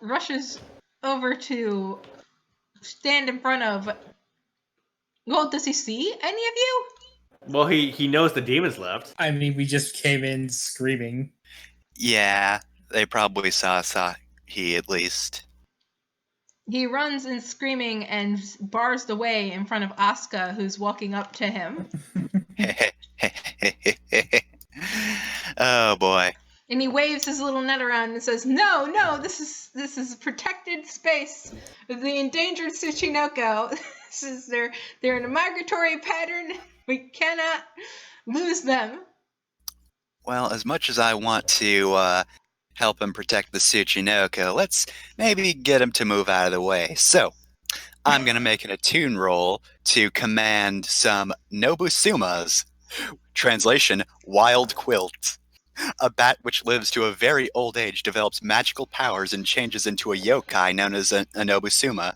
rushes over to stand in front of. Well, does he see any of you? Well, he knows the demons left. I mean, we just came in screaming. Yeah, they probably saw he at least. He runs and screaming and bars the way in front of Asuka, who's walking up to him. Oh boy. And he waves his little net around and says, "No, this is protected space of the endangered Tsuchinoko. They're in a migratory pattern. We cannot lose them." Well, as much as I want to help him protect the Tsuchinoko, let's maybe get him to move out of the way. So, I'm going to make an attune roll to command some Nobusumas. Translation, wild quilt. A bat which lives to a very old age develops magical powers and changes into a yokai known as a Nobusuma.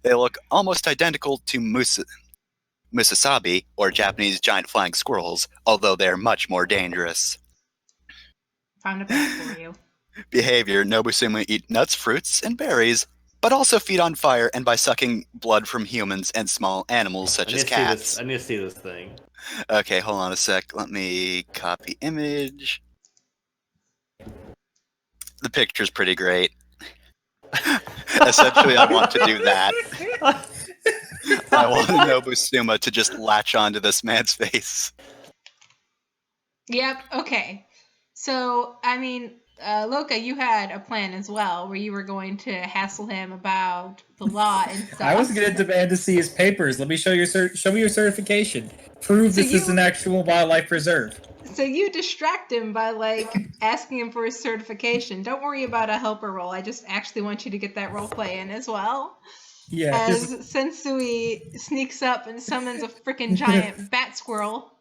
They look almost identical to Musasabi, or Japanese giant flying squirrels, although they're much more dangerous. Found a bat for you. Behavior: Nobusuma eat nuts, fruits, and berries, but also feed on fire and by sucking blood from humans and small animals such as cats. I need to see this thing. Okay, hold on a sec. Let me copy image. The picture's pretty great. Essentially, I want to do that. I want Nobusuma to just latch onto this man's face. Yep. Okay. So, I mean, Loka, you had a plan as well, where you were going to hassle him about the law and stuff. I was going to demand to see his papers. Let me show me your certification. Prove So this is an actual wildlife preserve. So you distract him by asking him for his certification. Don't worry about a helper roll. I just actually want you to get that role play in as well. Yeah. As Sensui sneaks up and summons a freaking giant bat squirrel.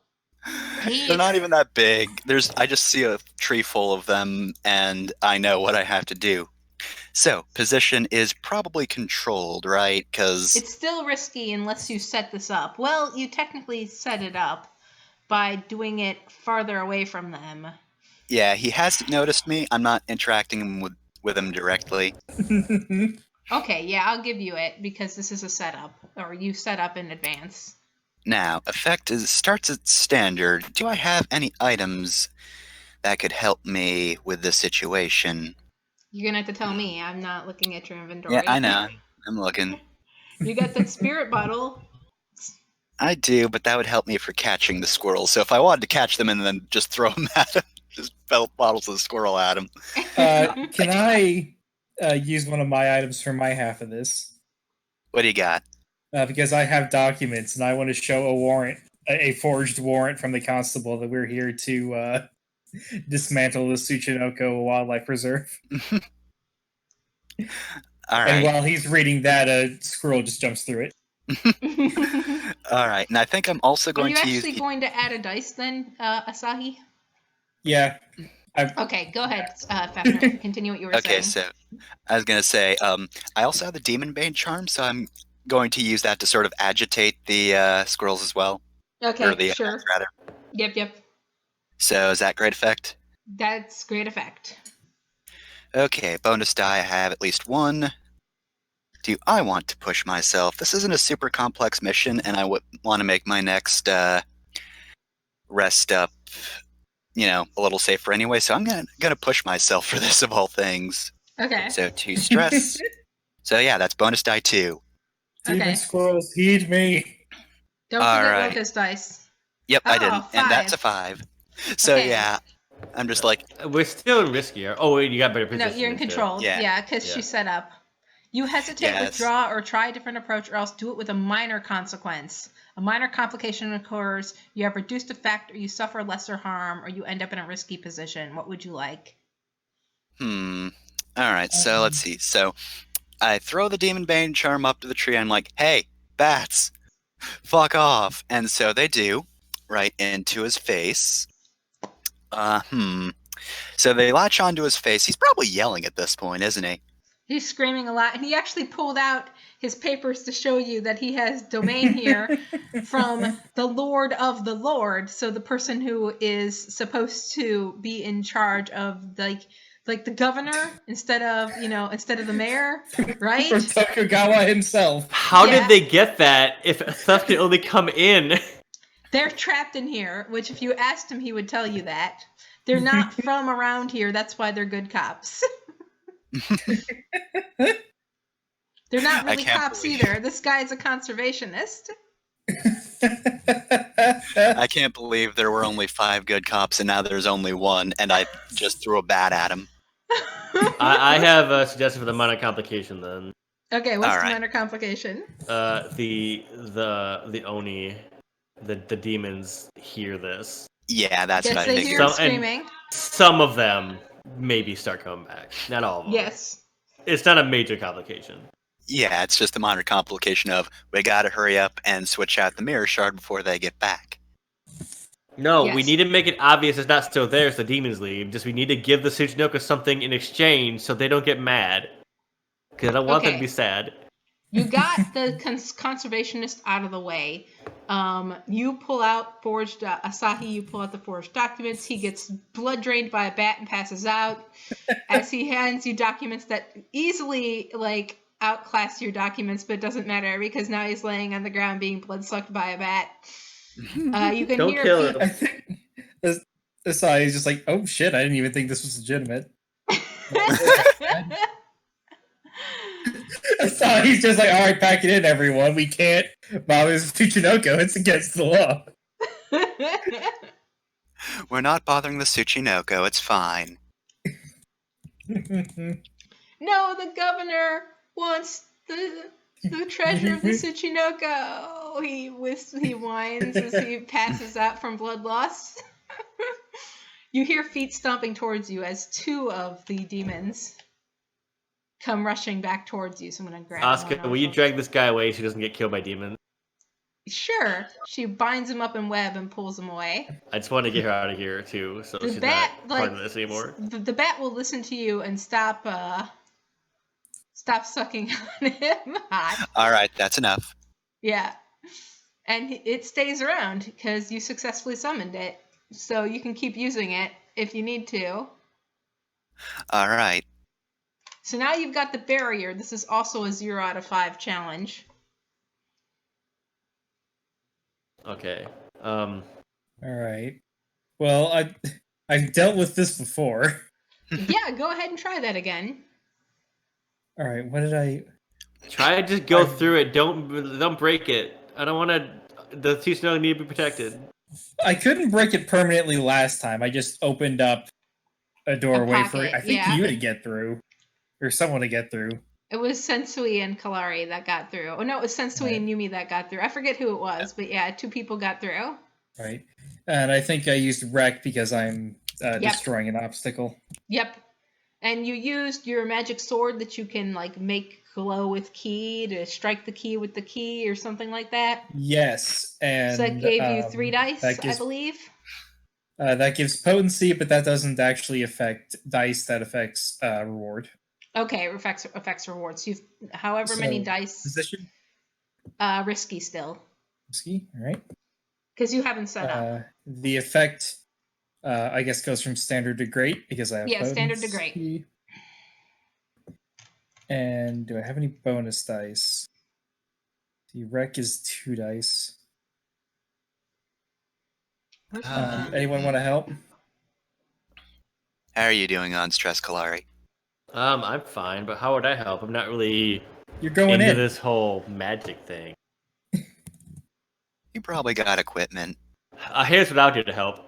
They're not even that big. I just see a tree full of them, and I know what I have to do. So, position is probably controlled, right? Because it's still risky unless you set this up. Well, you technically set it up by doing it farther away from them. Yeah, he hasn't noticed me. I'm not interacting with him directly. Okay, yeah, I'll give you it because this is a setup, or you set up in advance. Now, effect starts at standard. Do I have any items that could help me with this situation. You're gonna have to tell me. I'm not looking at your inventory. Yeah, I know. I'm looking. You got that spirit bottle. I do, but that would help me for catching the squirrels. So if I wanted to catch them and then just throw them at him, just belt bottles of the squirrel at him. Can I use one of my items for my half of this? What do you got? Because I have documents and I want to show a warrant, a forged warrant from the constable that we're here to dismantle the Tsuchinoko Wildlife Reserve. All right. And while he's reading that, a squirrel just jumps through Are All right, and I think I'm also going you to actually use. going to add a dice then, Asahi? Yeah. Okay, go ahead, Fafner. Continue what you were Okay, saying. so I was going to say, I also have the Demon Bane charm, so I'm going to use that to sort of agitate the squirrels as well. Okay, Or the sure. ants, rather. Yep. So is that great effect? That's great effect. Okay, bonus die, I have at least one. Do I want to push myself? This isn't a super complex mission, and I would want to make my next rest up, a little safer anyway, so I'm gonna push myself for this of all things. Okay. So 2 stress. So yeah, that's bonus die 2. Demon Okay. squirrels, heed me. Don't All forget right. Locust dice. Yep, I Oh, didn't. And that's a 5. So Okay. yeah, I'm just like, We're still in riskier. Oh wait, you got better No, position. you're in control. Yeah. Yeah, because Yeah. she set up. You hesitate, Yes. withdraw, or try a different approach, or else do it with a minor consequence. A minor complication occurs, you have reduced effect, or you suffer lesser harm, or you end up in a risky position. What would you like? All right, so let's see. So I throw the Demon Bane charm up to the tree. I'm like, hey, bats, fuck off. And so they do, right into his face. So they latch onto his face. He's probably yelling at this point, isn't he? He's screaming a lot, and he actually pulled out his papers to show you that he has domain here from the Lord of the Lord, so the person who is supposed to be in charge of like the governor instead of the mayor, right? From Tokugawa himself. How Yeah. did they get that if theft can only come in? They're trapped in here, which if you asked him, he would tell you that. They're not from around here, that's why they're good cops. They're not really can't cops believe- either. This guy's a conservationist. I can't believe there were only 5 good cops and now there's only 1, and I just threw a bat at him. I have a suggestion for the minor complication then. Okay, what's All the right. minor complication? The Oni, the demons hear this. Yeah, that's Yes, what I they figured. hear him Some- and- screaming. Some of them maybe start coming back. Not all of them. Yes. It's not a major complication. Yeah, it's just a minor complication of we gotta hurry up and switch out the mirror shard before they get back. No, we Yes. need to make it obvious it's not still there so the demons leave. Just we need to give the Tsuchinoko something in exchange so they don't get mad. Because I don't want them Okay. to be sad. You got the conservationist out of the way. You pull out forged Asahi. You pull out the forged documents. He gets blood drained by a bat and passes out. As he hands you documents that easily outclass your documents, but it doesn't matter because now he's laying on the ground being blood sucked by a bat. You can Don't hear kill feet- I think Asai is just like, oh shit, I didn't even think this was legitimate. Asai's just like, alright, pack it in, everyone. We can't bother Tsuchinoko. It's against the law. We're not bothering the Tsuchinoko, it's fine. No, the governor wants the treasure of the Tsuchinoko. He whines as he passes out from blood loss. You hear feet stomping towards you as 2 of the demons come rushing back towards you. So I'm gonna grab Oscar, one will you off of- drag this guy away so he doesn't get killed by demons? Sure. She binds him up in web and pulls him away. I just want to get her out of here too, so The she's bat, not part of this anymore. The bat will listen to you and stop sucking on him hot. Alright, that's enough. Yeah. And it stays around because you successfully summoned it. So you can keep using it if you need to. Alright. So now you've got the barrier. This is also a 0 out of 5 challenge. Okay. Alright. Well, I've dealt with this before. Yeah, go ahead and try that again. All right, what did I? Try to just go I've- through it. Don't break it. I don't want to. The Tsushinoga need to be protected. I couldn't break it permanently last time. I just opened up a doorway for pocket, I think yeah. you to get through, or someone to get through. It was Sensui and Kalari that got through. Oh no, it was Sensui Right. and Yumi that got through. I forget who it was, but yeah, 2 people got through. Right, and I think I used wreck because I'm destroying an obstacle. Yep. And you used your magic sword that you can like make glow with ki to strike the key with the key or something like that. Yes, and So that gave you 3 dice, that gives, I believe. That gives potency, but that doesn't actually affect dice. That affects reward. Okay, affects rewards. You've however many So, dice. Position. Risky still, Risky. All right. because you haven't set up. The effect, I guess, goes from standard to great because I have Yeah, potency. standard to great. And do I have any bonus dice? The wreck is 2 dice. Anyone want to help? How are you doing on stress, Kalari? I'm fine, but how would I help? I'm not really You're going into in. this whole magic thing. You probably got equipment. Here's what I'll do to help.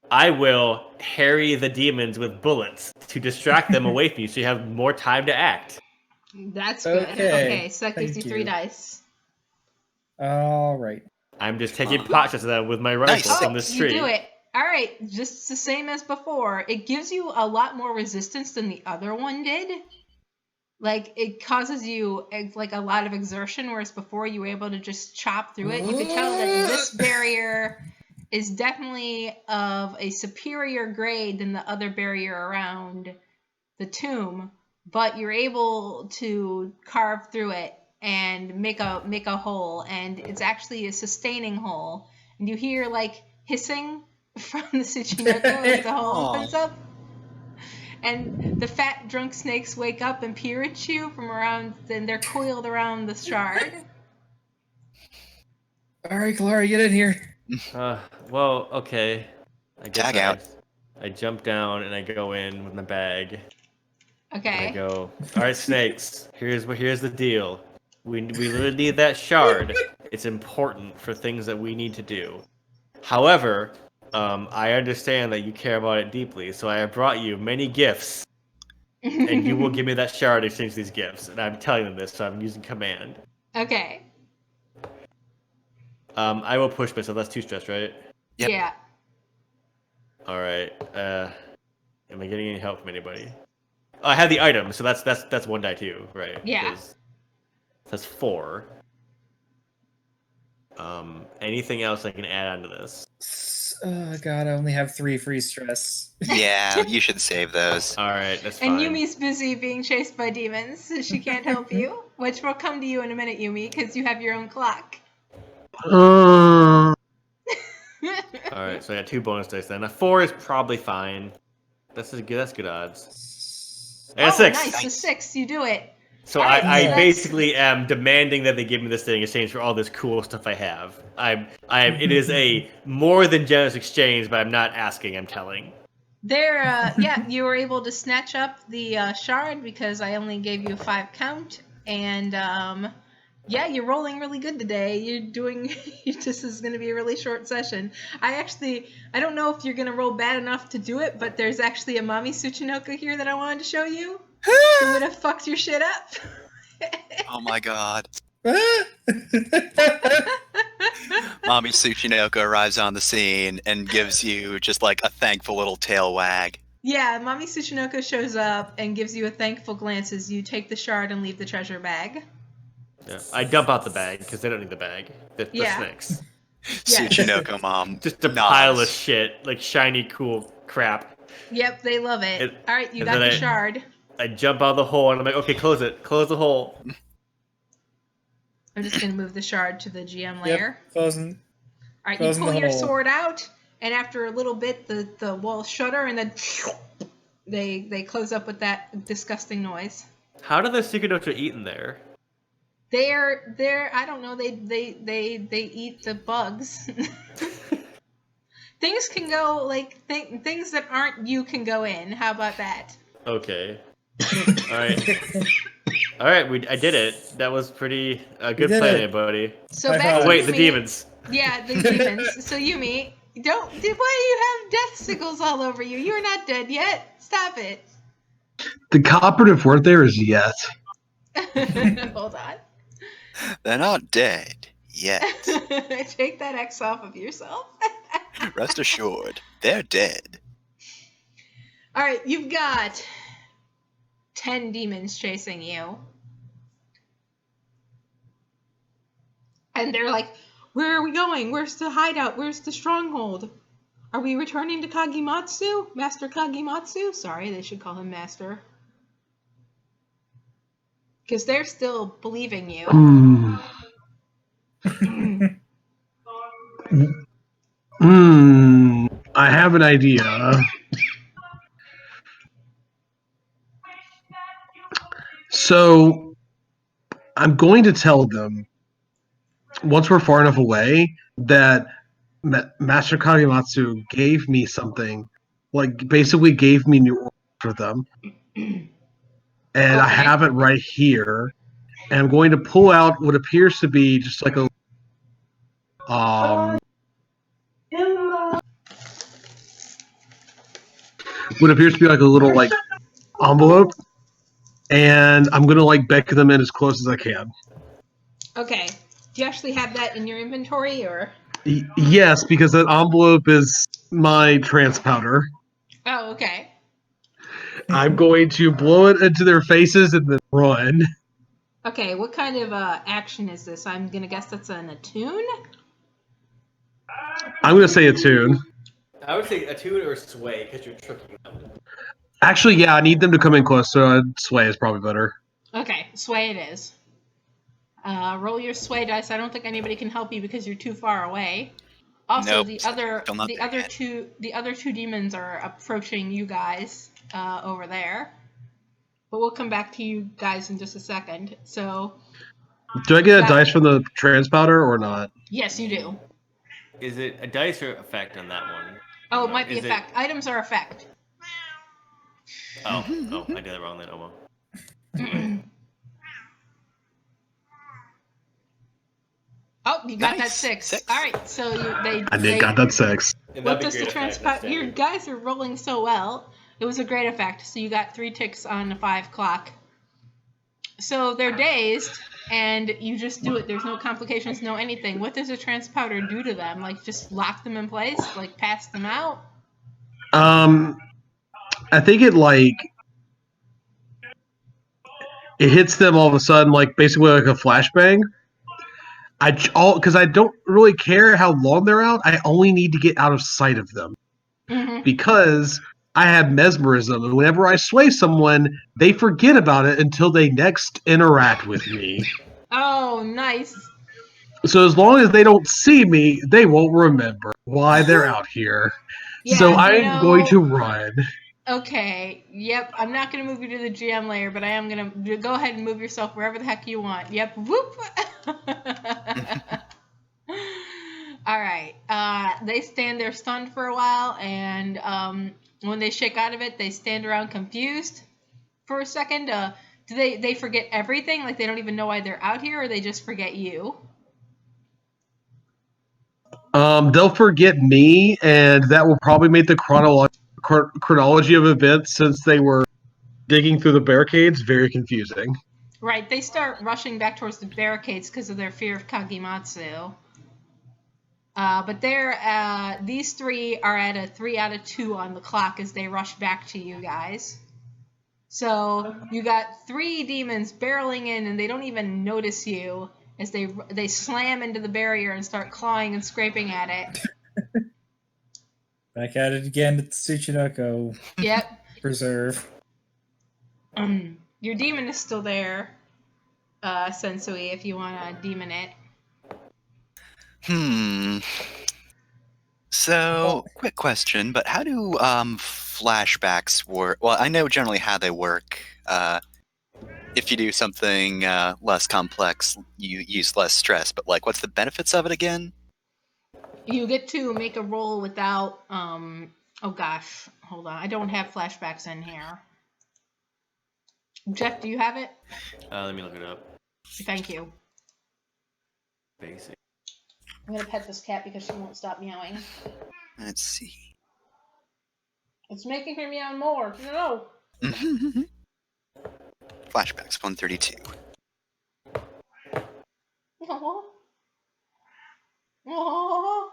I will harry the demons with bullets to distract them away from you, so you have more time to act. That's good. Okay, so that gives thank you 3 you. dice. All right. I'm just taking pot shots of them with my rifle Nice. from this tree. You do it. All right, just the same as before. It gives you a lot more resistance than the other one did. Like, it causes you like a lot of exertion, whereas before you were able to just chop through it. You could tell that this barrier is definitely of a superior grade than the other barrier around the tomb, but you're able to carve through it and make a hole, and it's actually a sustaining hole. And you hear like hissing from the Tsuchinoko as the hole Aw. opens up. And the fat drunk snakes wake up and peer at you from around, and they're coiled around the shard. All right, Clara, get in here. Well, okay. I guess Tag out. I jump down and I go in with my bag. And I Okay. go, all right, snakes. Here's the deal. We really need that shard. It's important for things that we need to do. However, I understand that you care about it deeply, so I have brought you many gifts, and you will give me that shard in exchange for these gifts. And I'm telling them this, so I'm using command. Okay. I will push myself. That's 2 stress, right? Yep. Yeah. All right. Am I getting any help from anybody? Oh, I have the item, so that's 1 die too, right? Yeah. 'Cause that's 4. Anything else I can add onto this? Oh God, I only have 3 free stress. Yeah, you should save those. All right, that's And fine. Yumi's busy being chased by demons, so she can't help you. Which will come to you in a minute, Yumi, because you have your own clock. Uh, All right, so I got 2 bonus dice then. A 4 is probably fine. That's good odds. I got 6. Nice. So 6, you do it. So All right, I so that's- basically am demanding that they give me this thing in exchange for all this cool stuff I have. It is a more than generous exchange, but I'm not asking. I'm telling. There, you were able to snatch up the shard because I only gave you a 5 count, and you're rolling really good today. You're doing. This is going to be a really short session. I don't know if you're going to roll bad enough to do it, but there's actually a Mami Tsuchinoko here that I wanted to show you. Who would have fucked your shit up? Oh my god. Ah! Mommy Tsuchinoko arrives on the scene and gives you just like a thankful little tail wag. Yeah, Mami Tsuchinoko shows up and gives you a thankful glance as you take the shard and leave the treasure bag. Yeah, I dump out the bag because they don't need the bag. They're Yeah. snakes. Yeah. Tsuchinoko mom. Just a nods. pile of shit, like shiny, cool crap. Yep, they love it. All right, you and got then the shard. I jump out of the hole and I'm like, okay, close it. Close the hole. I'm just going to move the shard to the GM layer. Yep, closing. All right, you closing pull the your hole. sword out, and after a little bit, the walls shudder, and then they close up with that disgusting noise. How do the Tsukunocho eat in there? They're I don't know, they eat the bugs. Things can go like things that aren't you can go in. How about that? Okay. All right. I did it. That was pretty good did planning, it. buddy. So High back five. to Wait, Yumi. the demons. Yeah, the demons. So Yumi, why do you have death signals all over you? You're not dead yet. Stop it. The cooperative word there is yet. Hold on. They're not dead yet. Take that X off of yourself. Rest assured, they're dead. All right, you've got 10 demons chasing you. And they're like, where are we going? Where's the hideout? Where's the stronghold? Are we returning to Kagimatsu? Master Kagimatsu? Sorry, they should call him Master. Because they're still believing you. I have an idea. So I'm going to tell them once we're far enough away that Master Kagematsu gave me something, like basically gave me new orders for them, and I Okay. have it right here. And I'm going to pull out what appears to be just like a what appears to be like a little like envelope, and I'm gonna like beckon them in as close as I can. Okay. Do you actually have that in your inventory, or? Yes, because that envelope is my trance powder. Oh, okay. I'm going to blow it into their faces and then run. Okay, what kind of action is this? I'm gonna guess that's an attune? I'm going to say a tune. I would say attune or sway because you're tricking them. Actually, yeah, I need them to come in close, so sway is probably better. Okay, sway it is. Roll your sway dice. I don't think anybody can help you because you're too far away. Also, Nope, the still not there other yet. two demons are approaching you guys over there. But we'll come back to you guys in just a second. So, Do I get a Got- dice from the trance powder or not? yes, you do. Is it a dice or effect on that one? Oh, it No. might be Is it- effect. Items are effect. Oh, I did it wrong then, Omo. Oh, you got that Nice. 6. All right, so I did got that 6. And What that'd be does the great effect transport? next Your time. guys are rolling so well. It was a great effect. So you got 3 ticks on the 5 clock. So they're dazed, and you just do it. There's no complications, no anything. What does a trance powder do to them? Like just lock them in place, like pass them out? I think it hits them all of a sudden, like basically like a flashbang. Because I don't really care how long they're out. I only need to get out of sight of them Mm-hmm. because I have mesmerism, and whenever I sway someone, they forget about it until they next interact with me. Oh, nice. So as long as they don't see me, they won't remember why they're out here. Yeah, So I'm going to run. Okay, yep. I'm not going to move you to the GM layer, but I am going to go ahead and move yourself wherever the heck you want. Yep, whoop. All right. They stand there stunned for a while, and when they shake out of it, they stand around confused for a second. Do they forget everything? Like they don't even know why they're out here, or they just forget you? They'll forget me, and that will probably make the chronology of events, since they were digging through the barricades, very confusing. Right. They start rushing back towards the barricades because of their fear of Kagimatsu. But these 3 are at a 3 out of 2 on the clock as they rush back to you guys. So you got 3 demons barreling in, and they don't even notice you as they slam into the barrier and start clawing and scraping at it. Back at it again at the Tsuchinoko Yep. Preserve. Your demon is still there, Sensui, if you want to demon it. So, quick question, but how do flashbacks work? Well, I know generally how they work. If you do something less complex, you use less stress, but like, what's the benefits of it again? You get to make a roll without. Oh gosh, hold on. I don't have flashbacks in here. Jeff, do you have it? Let me look it up. Thank you. Basic. I'm gonna pet this cat because she won't stop meowing. Let's see. It's making her meow more. No. Flashbacks 132. Oh. Oh.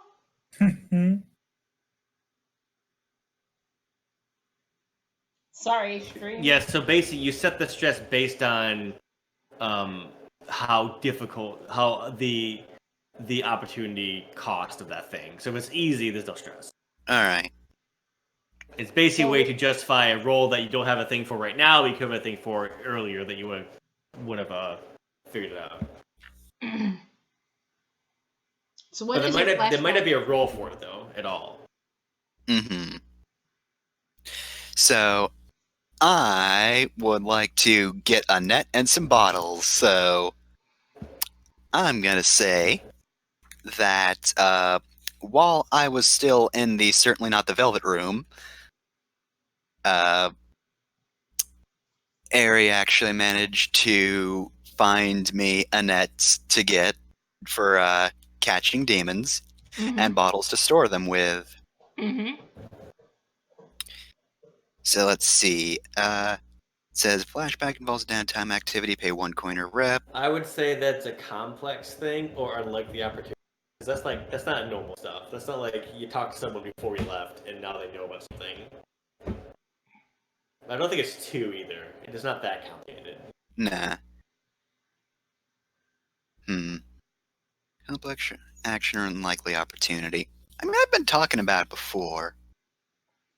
Sorry, stream. Yeah, so basically you set the stress based on how the opportunity cost of that thing. So if it's easy, there's no stress. Alright. It's basically a way to justify a role that you don't have a thing for right now, but you could have a thing for earlier that you would have figured it out. So what But is there might not be a role for it though at all. Mm-hmm. So, I would like to get a net and some bottles, so I'm gonna say that while I was still in the Certainly Not the Velvet Room, Ari actually managed to find me a net to get for catching demons and bottles to store them with. Mm-hmm. So let's see. It says flashback involves downtime activity, pay 1 coin a rep. I would say that's a complex thing or unlikely opportunity. Because that's not normal stuff. That's not like you talked to someone before you left and now they know about something. I don't think it's 2 either. It's not that complicated. Nah. Complex action or unlikely opportunity. I mean, I've been talking about it before.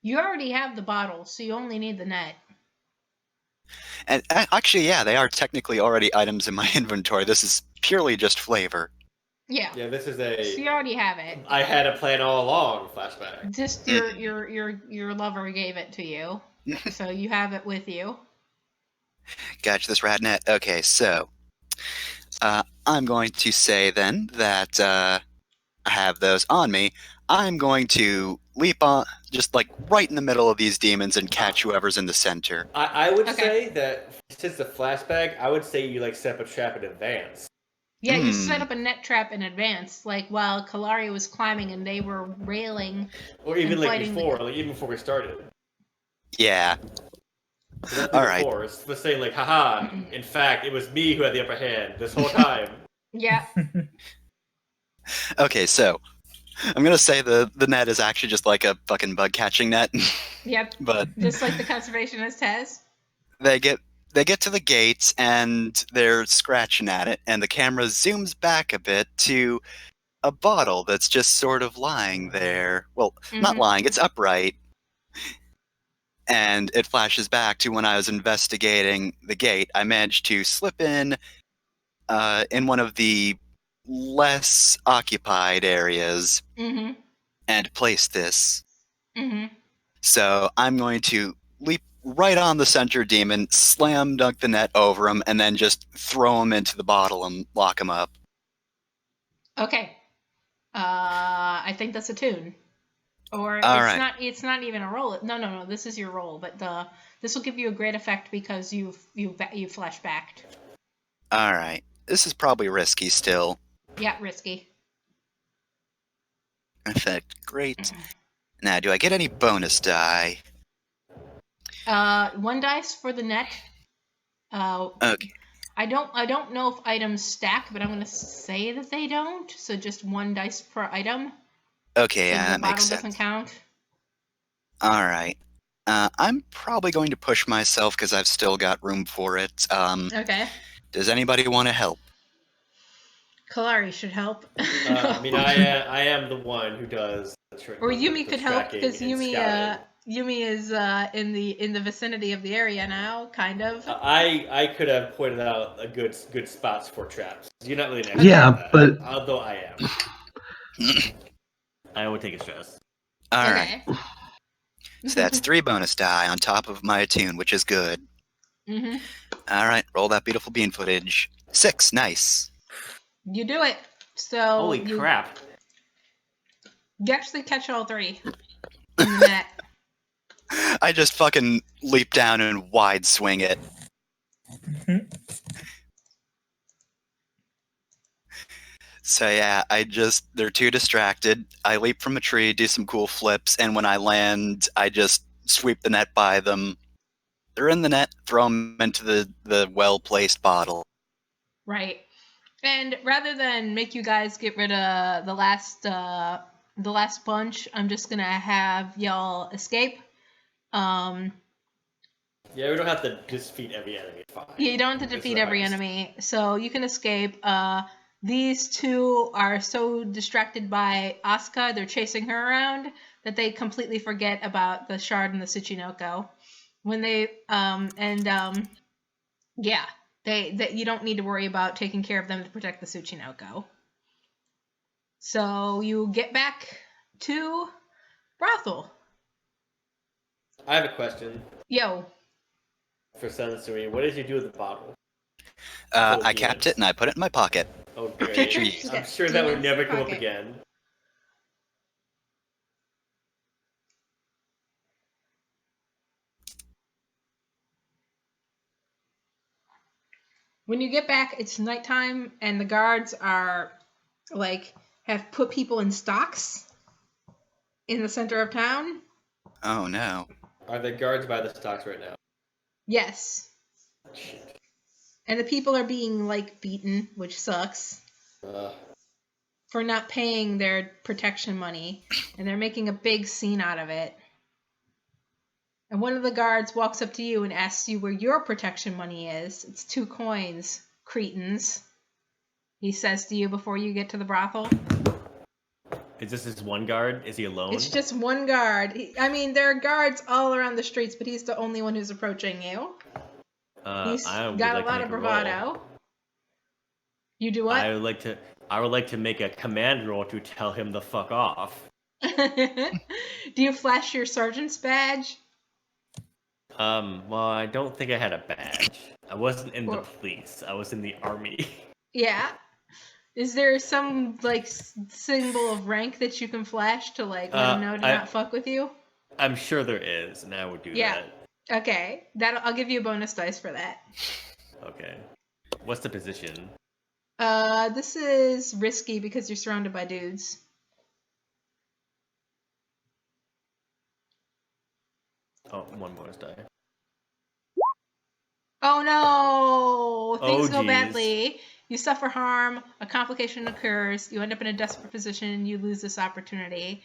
You already have the bottle, so you only need the net. And actually, yeah, they are technically already items in my inventory. This is purely just flavor. Yeah. Yeah, this is So you already have it. I had a plan all along flashback. Just your lover gave it to you, so you have it with you. Gotcha, this rat net. Okay, so I'm going to say then that I have those on me. I'm going to leap on, just like right in the middle of these demons and catch whoever's in the center. I would Okay. say that since the flashback, I would say you like set up a trap in advance. Yeah, you set up a net trap in advance, like while Kalari was climbing and they were railing. Or even and like fighting before, like even before we started. Yeah. So that's All right. before. It's was saying like, haha, in fact, it was me who had the upper hand this whole time. Yeah. Okay, so I'm gonna say the net is actually just like a fucking bug catching net. Yep. But Just like the conservationist has. they get to the gates and they're scratching at it, and the camera zooms back a bit to a bottle that's just sort of lying there. Well, not lying, it's upright. And it flashes back to when I was investigating the gate. I managed to slip in one of the less occupied areas and place this. So I'm going to leap right on the center demon, slam dunk the net over him, and then just throw him into the bottle and lock him up. Okay. I think that's a tune. Or All it's right. not. It's not even a roll. No. This is your roll, but this will give you a great effect because you flashbacked. All right. This is probably risky still. Yeah, risky. Effect, great. Now, do I get any bonus die? 1 dice for the net. Okay. I don't know if items stack, but I'm gonna say that they don't. So just 1 dice per item. Okay, so yeah, the that makes bottle sense. doesn't count. All right. I'm probably going to push myself because I've still got room for it. Okay. Does anybody want to help? Kalari should help. I mean, I am the one who does the trick. Or Yumi could help because Yumi scouting. Yumi is in the vicinity of the area now, kind of. I could have pointed out a good spots for traps. You're not really an expert Yeah, at that, but although I am. I would take a stress. All Okay. right. So that's 3 bonus die on top of my attune, which is good. All right, roll that beautiful bean footage. 6, nice. You do it. So Holy crap! You actually catch all three in the net. I just fucking leap down and wide swing it. So yeah, they're too distracted. I leap from a tree, do some cool flips, and when I land, I just sweep the net by them. They're in the net, throw them into the well-placed bottle. Right. And rather than make you guys get rid of the last bunch, I'm just gonna have y'all escape. Yeah, we don't have to defeat every enemy. It's fine. Yeah, you don't have to defeat every enemy, so you can escape. These two are so distracted by Asuka, they're chasing her around, that they completely forget about the shard and the Tsuchinoko. When they yeah, they you don't need to worry about taking care of them to protect the Tsuchinoko. So you get back to Brothel. I have a question. Yo. For Sensui, what did you do with the bottle? I capped it and I put it in my pocket. Oh, great. Future use. I'm sure that would never come up again. When you get back, it's nighttime, and the guards are, have put people in stocks in the center of town. Oh, no. Are the guards by the stocks right now? Yes. Shit. And the people are being, beaten, which sucks, for not paying their protection money, and they're making a big scene out of it. And one of the guards walks up to you and asks you where your protection money is. It's 2 coins, cretins. He says to you before you get to the brothel. Is this his one guard? Is he alone? It's just one guard. There are guards all around the streets, but he's the only one who's approaching you. He's got a lot of bravado. You do what? I would like to make a command roll to tell him the fuck off. Do you flash your sergeant's badge? Well, I don't think I had a badge. I wasn't in the police. I was in the army. Yeah. Is there some, symbol of rank that you can flash to, let him know to not fuck with you? I'm sure there is, and I would do that. Okay. I'll give you a bonus dice for that. Okay. What's the position? This is risky because you're surrounded by dudes. Oh, one bonus die. Oh no! Things go geez. badly. You suffer harm, a complication occurs, you end up in a desperate position, and you lose this opportunity.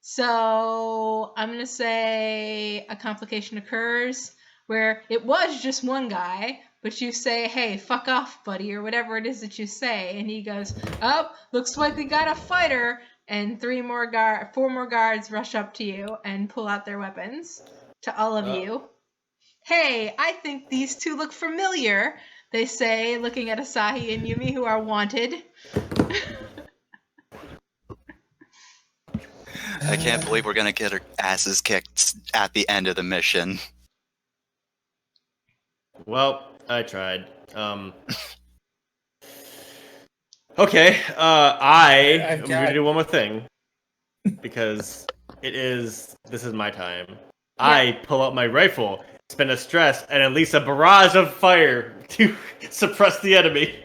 So I'm going to say a complication occurs where it was just one guy, but you say, hey, fuck off, buddy, or whatever it is that you say. And he goes, oh, looks like we got a fighter. And 4 more guards rush up to you and pull out their weapons to all of you. Hey, I think these two look familiar, they say, looking at Asahi and Yumi, who are wanted. I can't believe we're gonna get our asses kicked at the end of the mission. Well, I tried. Okay, I'm gonna do one more thing. Because this is my time. Yeah. I pull out my rifle, spin a stress, and unleash a barrage of fire to suppress the enemy.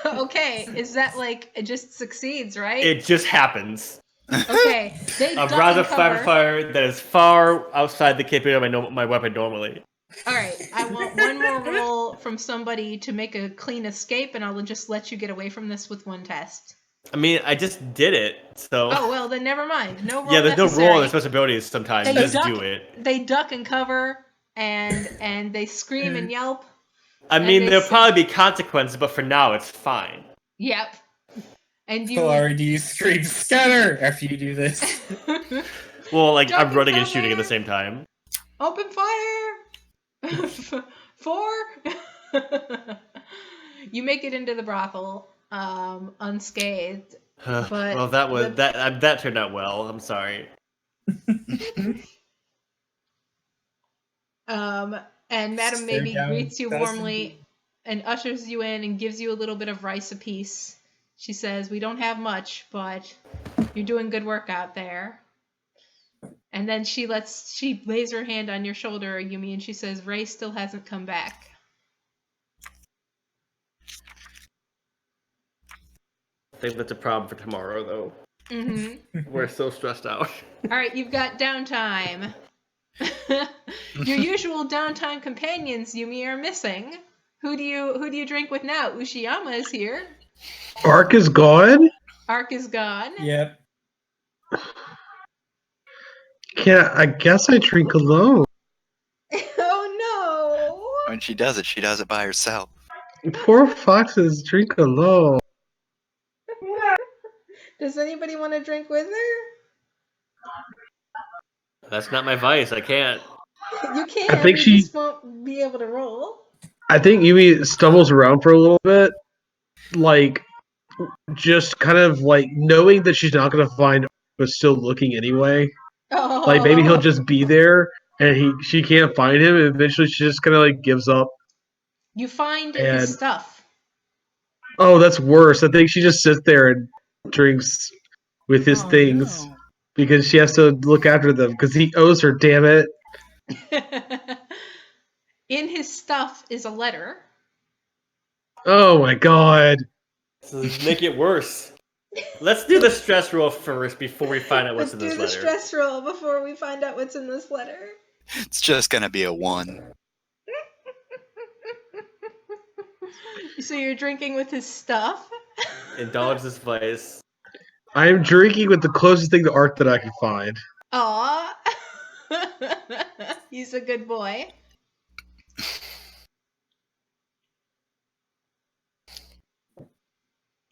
Okay, is that it just succeeds, right? It just happens. Okay, a barrage of fire that is far outside the capability of my weapon normally. Alright, I want one more roll from somebody to make a clean escape, and I'll just let you get away from this with one test. I just did it, so... Oh, well, then never mind. No roll there's necessary. no roll in special abilities sometimes. You just do it. They duck and cover, and they scream and yelp. There'll probably be consequences, but for now, it's fine. Yep. And you... Or do you scream scatter after you do this? Well, I'm running and shooting at the same time. Open fire! 4? You make it into the brothel, unscathed. But well, that turned out well. I'm sorry. And Madam Maybe greets you warmly and ushers you in and gives you a little bit of rice apiece. She says, we don't have much, but You're doing good work out there. And then she lays her hand on your shoulder, Yumi, and she says, Ray still hasn't come back. I think that's a problem for tomorrow, though. Mm-hmm. We're so stressed out. All right, you've got downtime. Your usual downtime companions, Yumi, are missing. Who do you drink with now? Ushiyama is here. Ark is gone? Ark is gone. Yep. I guess I drink alone. Oh When she does it by herself. Poor foxes drink alone. no! Does anybody want to drink with her? That's not my vice. I can't. You can. I think you just won't be able to roll. I think Yumi stumbles around for a little bit, like just kind of like knowing that she's not going to find, but still looking anyway. Oh. Like maybe he'll just be there and she can't find him, and eventually she just kind of like gives up. You find And- his stuff. Oh, that's worse. I think she just sits there and drinks with his Oh, things no. because she has to look after them because he owes her. Damn it! In his stuff is a letter. Oh my god! So make it worse. Let's do the stress roll first before we find out what's Let's in this do the letter. stress roll before we find out what's in this letter. It's just gonna be a 1. So you're drinking with his stuff? Indulge this vice. I am drinking with the closest thing to art that I can find. Aw. He's a good boy.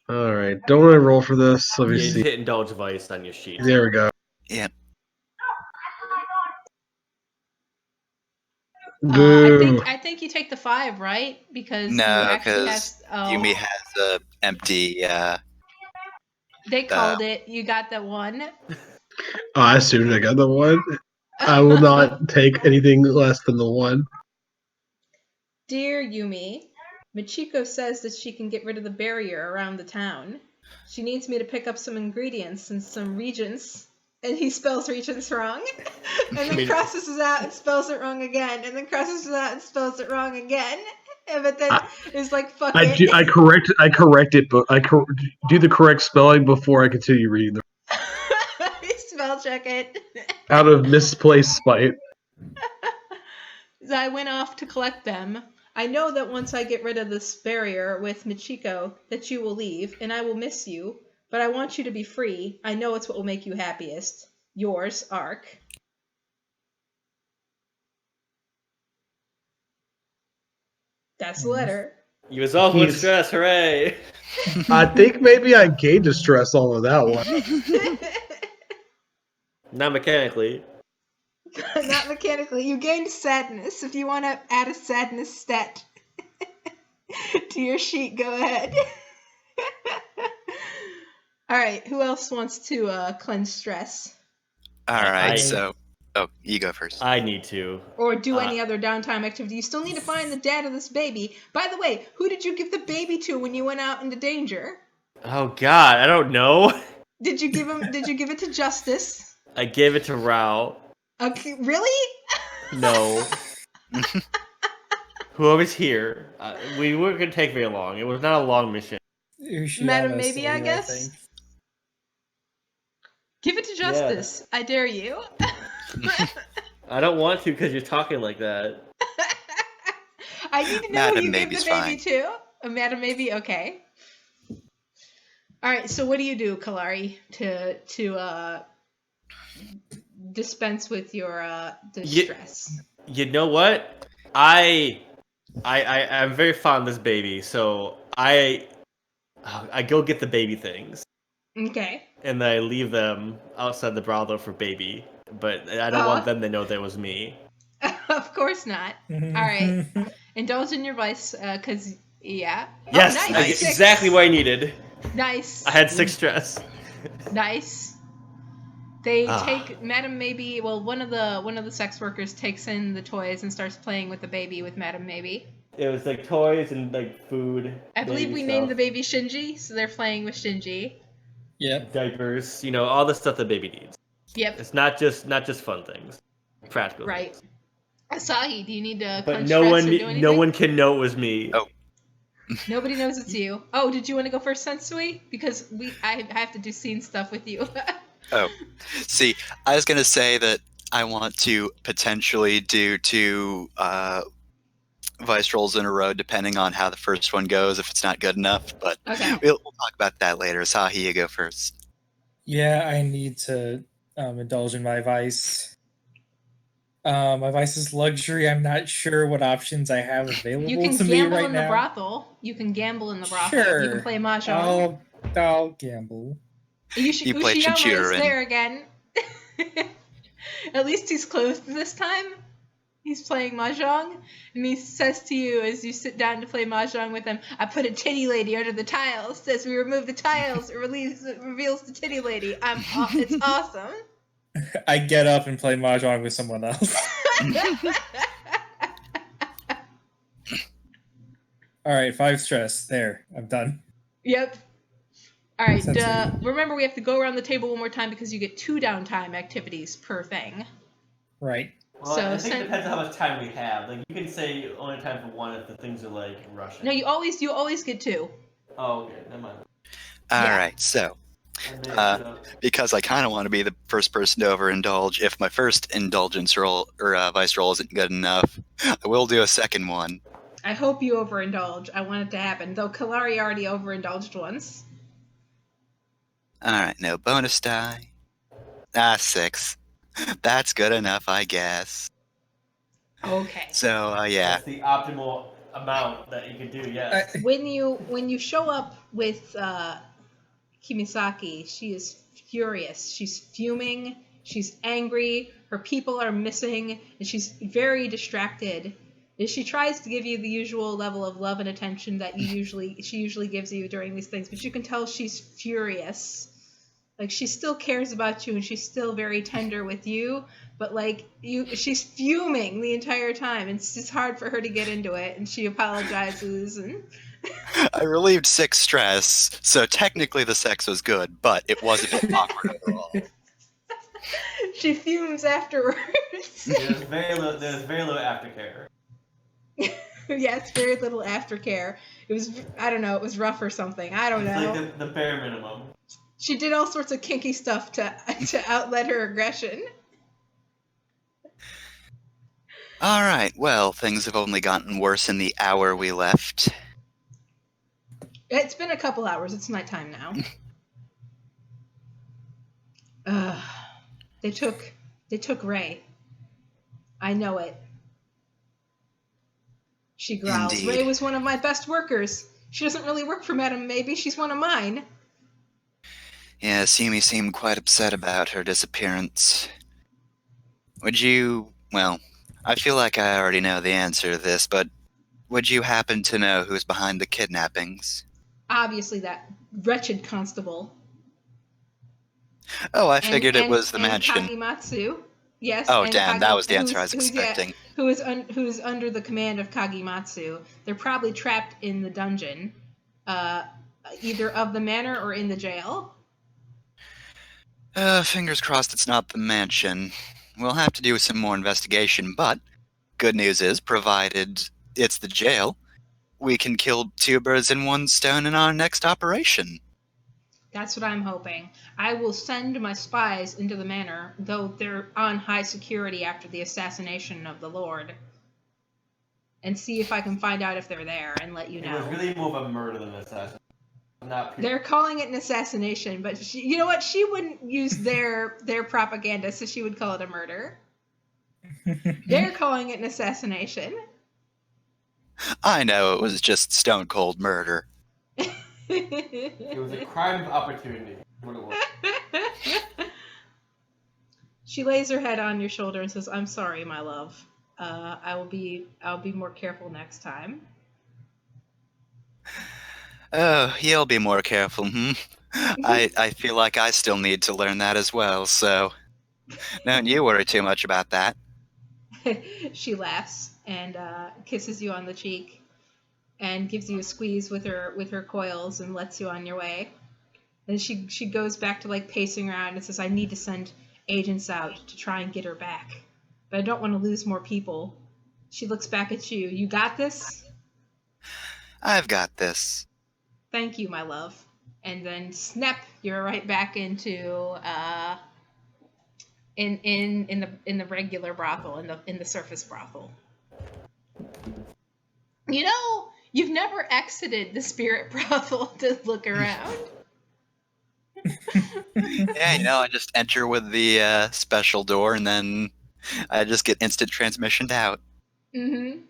All right, don't want to roll for this. Let me You see. hit indulge vice on your sheet. There we go. Yeah. Boo. I think you take the 5, right? Because you No, actually because have. Oh, Yumi has a empty. they called it. You got the 1. Oh, I assumed I got the 1. I will not take anything less than the 1. Dear Yumi, Michiko says that she can get rid of the barrier around the town. She needs me to pick up some ingredients and some regents. And he spells regents wrong. And then crosses it out and spells it wrong again. And then crosses it out and spells it wrong again. But then it's like, fuck it. I correct it, but do the correct spelling before I continue reading them. Spell check it. Out of misplaced spite. So I went off to collect them. I know that once I get rid of this barrier with Michiko, that you will leave, and I will miss you. But I want you to be free. I know it's what will make you happiest. Yours, Ark. That's the letter. You resolve one He's- stress, hooray! I think maybe I gained a stress all of that one. Not mechanically. Not mechanically. You gained sadness. If you want to add a sadness stat to your sheet, go ahead. All right. Who else wants to cleanse stress? Alright, I- so. Oh, you go first. I need to. Or do any other downtime activity? You still need to find the dad of this baby. By the way, who did you give the baby to when you went out into danger? Oh God, I don't know. Did you give it to Justice? I gave it to Rao. Okay, really? No. Whoever's here. We weren't gonna take very long. It was not a long mission. Madam, Ushiyama's maybe, I here, guess? think. Give it to Justice. I dare you. I don't want to because you're talking like that. I need to know Madam who you Maybe's give the baby fine. to. Madam Maybe, okay. All right. So what do you do, Kalari, to dispense with your distress? You know what? I'm very fond of this baby, so I go get the baby things, Okay. and then I leave them outside the brothel for baby. But I don't want them to know that it was me. Of course not. All right. Indulge in your vice, because yeah. Yes, Oh, I nice. get 6. exactly what I needed. Nice. I had 6 stress. Nice. They Ah. take Madam Maybe. Well, one of the sex workers takes in the toys and starts playing with the baby with Madam Maybe. It was like toys and like food. I believe baby we stuff. named the baby Shinji, so they're playing with Shinji. Yep. diapers, all the stuff that baby needs. Yep. It's not just fun things, practical Right. things. Asahi, do you need to But crunch no stress one, or do anything? no one can know it was me. Oh. Nobody knows it's you. Oh, did you want to go first, Sensui? Because I have to do scene stuff with you. Oh, see, I was gonna say that I want to potentially do 2 vice rolls in a row, depending on how the first one goes. If it's not good enough, but Okay. we'll talk about that later. Sahi, you go first. Yeah, I need to indulge in my vice. My vice is luxury. I'm not sure what options I have available You can to me gamble right in the now. brothel. You can gamble in the brothel. Sure. You can play mahjong. I'll gamble. You play Ushiyama is Chinchurin. there again. At least he's close this time. He's playing mahjong, and he says to you as you sit down to play mahjong with him, "I put a titty lady under the tiles. As we remove the tiles, it reveals the titty lady. It's awesome." I get up and play mahjong with someone else. All right, 5 stress. There, I'm done. Yep. All right. Sensei. Remember, we have to go around the table one more time because you get 2 downtime activities per thing. Right. Well, So I think it depends on how much time we have. Like, you can say only time for one if the things are like rushing. No, you always get 2. Oh, okay, never mind. All Yeah. right, so I made it up. because I kind of want to be the first person to overindulge, if my first indulgence roll or vice roll isn't good enough, I will do a second one. I hope you overindulge. I want it to happen. Though Kalari already overindulged once. All right, no bonus die. 6. That's good enough, I guess. Okay. So yeah. That's the optimal amount that you can do, yes. When you show up with Kimisaki, she is furious. She's fuming. She's angry. Her people are missing, and she's very distracted. And she tries to give you the usual level of love and attention that she usually gives you during these things, but you can tell she's furious. Like, she still cares about you, and she's still very tender with you, but she's fuming the entire time, and it's just hard for her to get into it, and she apologizes and I relieved 6 stress, so technically the sex was good, but it was a bit awkward overall. she fumes afterwards. There's very little aftercare. Yes, very little aftercare. It was, I don't know, it was rough or something. I don't know. It's like the bare minimum. She did all sorts of kinky stuff to outlet her aggression. All right, well, things have only gotten worse in the hour we left. It's been a couple hours. It's nighttime now. They took Ray. I know it. She growls. Indeed. Ray was one of my best workers. She doesn't really work for Madame Maybe. She's one of mine. Yeah, Simi seemed quite upset about her disappearance. Would you... Well, I feel like I already know the answer to this, but would you happen to know who's behind the kidnappings? Obviously, that wretched constable. Oh, I figured it was the mansion. Kagimatsu. Yes. Oh, damn, that was the answer I was expecting. Who's under the command of Kagimatsu. They're probably trapped in the dungeon, either of the manor or in the jail. Fingers crossed it's not the mansion. We'll have to do some more investigation, but good news is, provided it's the jail, we can kill 2 birds in 1 stone in our next operation. That's what I'm hoping. I will send my spies into the manor, though they're on high security after the assassination of the Lord, and see if I can find out if they're there and let you know. It was really more of a murder than an assassination. They're calling it an assassination, but you know what? She wouldn't use their propaganda, so she would call it a murder. They're calling it an assassination. I know, it was just stone cold murder. It was a crime of opportunity. What it was. She lays her head on your shoulder and says, "I'm sorry, my love. I'll be more careful next time." Oh, you'll be more careful, I feel like I still need to learn that as well, so don't you worry too much about that. She laughs and kisses you on the cheek and gives you a squeeze with her coils and lets you on your way. And she goes back to like pacing around and says, I need to send agents out to try and get her back. But I don't want to lose more people. She looks back at you. You got this? I've got this. Thank you, my love. And then snap, you're right back into in the regular brothel, in the surface brothel. You know, you've never exited the spirit brothel to look around. Yeah, I just enter with the special door, and then I just get instant transmissioned out. Mm-hmm.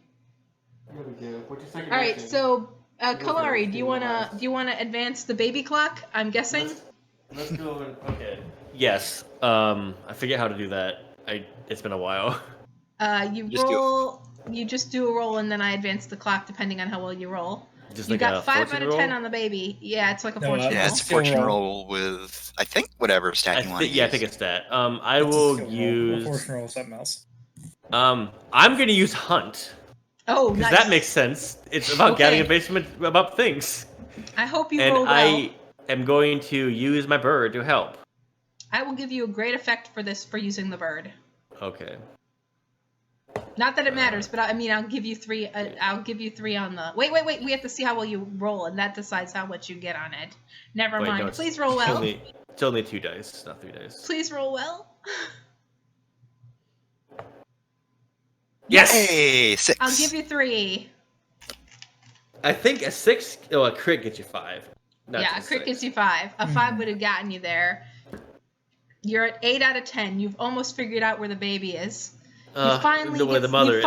What do we do? What's your second All right, mission? so We'll go for Kalari, do you stabilize. wanna advance the baby clock? I'm guessing. Let's go. Okay. Yes. I forget how to do that. It's been a while. You Just do it. roll. You just do a roll, and then I advance the clock depending on how well you roll. Just You like got a 5 fortune out of 10 roll? on the baby. Yeah, it's like a No, fortune Yeah, roll. it's a Skill fortune roll. roll with, I think, whatever stat you want to use. I think it's that. I It's a will skill roll. A use. fortune roll is something else. I'm gonna use hunt Oh, because nice. that makes sense. It's about Okay. getting information about things, I hope you and roll well. I am going to use my bird to help. I will give you a great effect for this for using the bird. Okay. Not that it matters, but I mean, I'll give you 3. I'll give you 3 on the. Wait. We have to see how well you roll, and that decides how much you get on it. Never Wait, mind. no, it's- Please roll well. It's only 2 dice, not 3 dice. Please roll well. Yes. Hey, 6. I'll give you 3. I think a 6. Oh, a crit gets you 5. Not Yeah, a just crit 6. gives you 5. A 5 would have gotten you there. You're at 8 out of 10. You've almost figured out where the baby is. You finally where get, the mother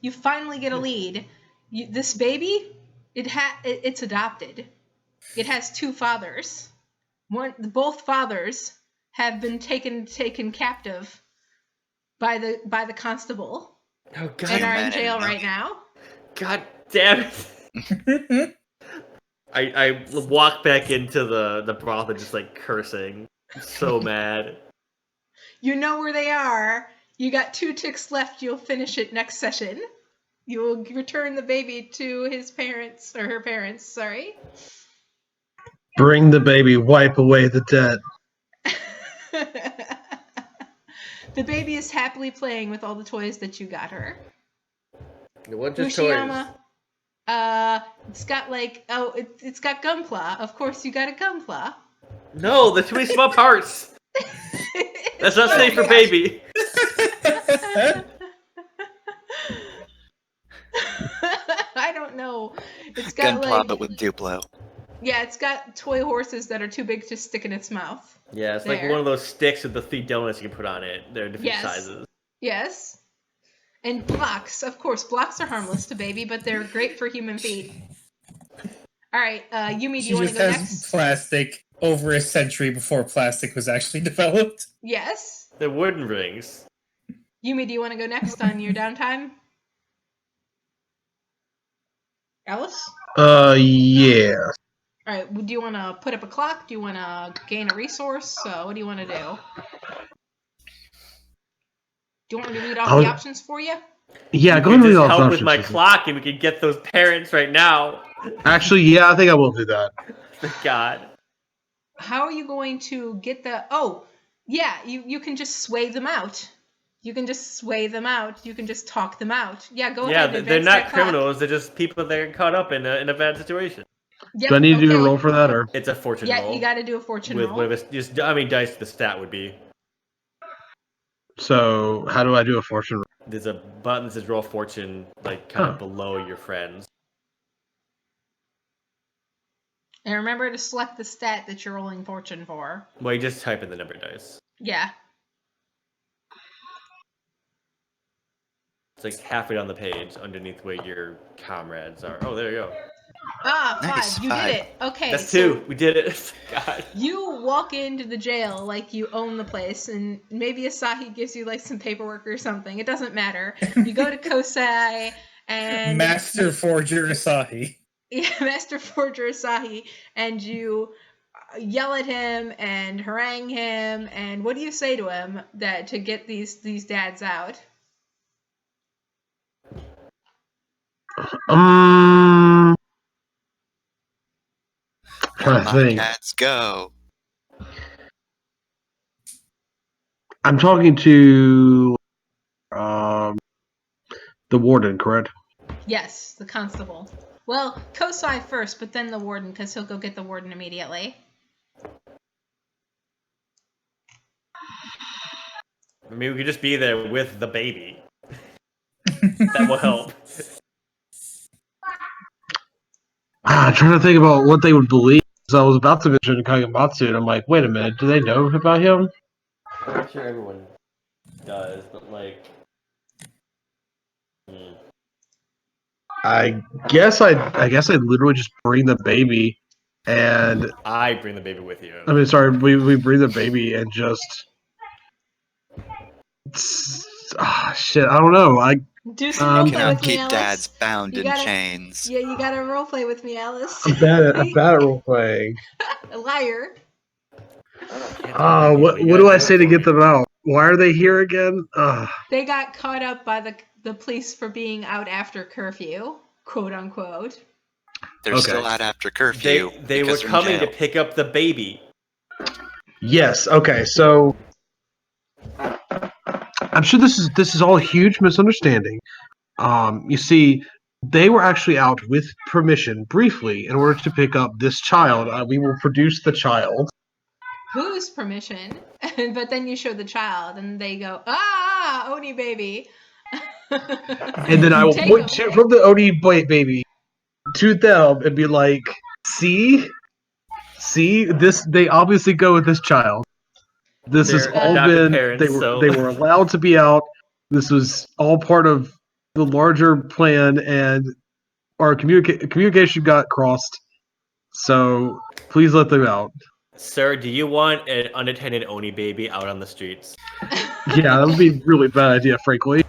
you finally get a lead. This baby, it's adopted. It has 2 fathers. Both fathers have been taken captive by the constable Oh God! and are in Man, jail no. right now. God damn it! I walk back into the brothel just like cursing, so mad. You know where they are. You got 2 ticks left. You'll finish it next session. You will return the baby to his parents, or her parents, sorry. Bring the baby, wipe away the debt. The baby is happily playing with all the toys that you got her. What just toys? Mushiyama, it's got like, it's got Gunpla. Of course you got a Gunpla. No, the too many small parts. That's not safe for baby. I don't know. It's got Gunpla, like, but with Duplo. yeah, it's got toy horses that are too big to stick in its mouth. Yeah, it's like There. one of those sticks with the 3 donuts you can put on it. They're different Yes. sizes. Yes. And blocks. Of course, blocks are harmless to baby, but they're great for human feet. All right, Yumi, do She you want to just go has next? plastic over a century before plastic was actually developed. Yes. They're wooden rings. Yumi, do you want to go next on your downtime? Alice? Yeah. All right, do you want to put up a clock? Do you want to gain a resource? What do you want to do? Do you want me to read off the options for you? Yeah, You go could ahead and read just all the help with options. my Susan. clock, and we could get those parents right now. Actually, yeah, I think I will do that. Thank God. How are you going to get the... Oh, yeah, you can just sway them out. You can just sway them out. You can just talk them out. Yeah, go ahead and Yeah, advance they're that not clock. criminals. They're just people that get caught up in a bad situation. Yep, Do I need to do a okay. roll for that, or It's a fortune Yeah, roll. you got to do a fortune with roll. whatever, just dice the stat would be. so? How do I do a fortune roll? There's a button that says roll fortune, like kind of below your friends. And remember to select the stat that you're rolling fortune for. Well, you just type in the number of dice. Yeah. It's like halfway down the page, underneath where your comrades are. Oh, there you go. Ah, 5. Nice, You 5. did it. Okay. That's so 2. We did it. God. you walk into the jail like you own the place, and maybe Asahi gives you like some paperwork or something. It doesn't matter. You go to Kosai and Master Forger Asahi. yeah, Master Forger Asahi, and you yell at him and harangue him. And what do you say to him to get these dads out? Trying to My think. cats go. I'm talking to the warden, correct? Yes, the constable. Well, Kosai first, but then the warden, because he'll go get the warden immediately. I mean, we could just be there with the baby. That will help. I'm trying to think about what they would believe. So I was about to mention Kagematsu, and I'm like, wait a minute, do they know about him? I'm sure everyone does, but like, I guess I'd literally just bring the baby, and I bring the baby with you. I mean, sorry, we bring the baby and just shit. I don't know. Do some role play Cannot with me, keep Alice. dads bound You in gotta, chains. yeah, you gotta role play with me, Alice. I'm bad at role playing. A liar. Can't tell you, What you do gotta I do it say to for get me. them out? Why are they here again? They got caught up by the police for being out after curfew, quote unquote. They're Okay. still out after curfew They were because they're in coming to jail. pick up the baby. Yes. Okay. So I'm sure this is all a huge misunderstanding. You see, they were actually out with permission briefly in order to pick up this child. We will produce the child. Whose permission? But then you show the child, and they go, "Ah, Oni baby." And then I will Take point him. from the Oni baby to them and be like, see, this. They obviously go with this child. This has They're all adopted been parents, they so were allowed to be out. This was all part of the larger plan, and our communication got crossed. So please let them out. sir, do you want an unattended Oni baby out on the streets? Yeah, that would be a really bad idea, frankly.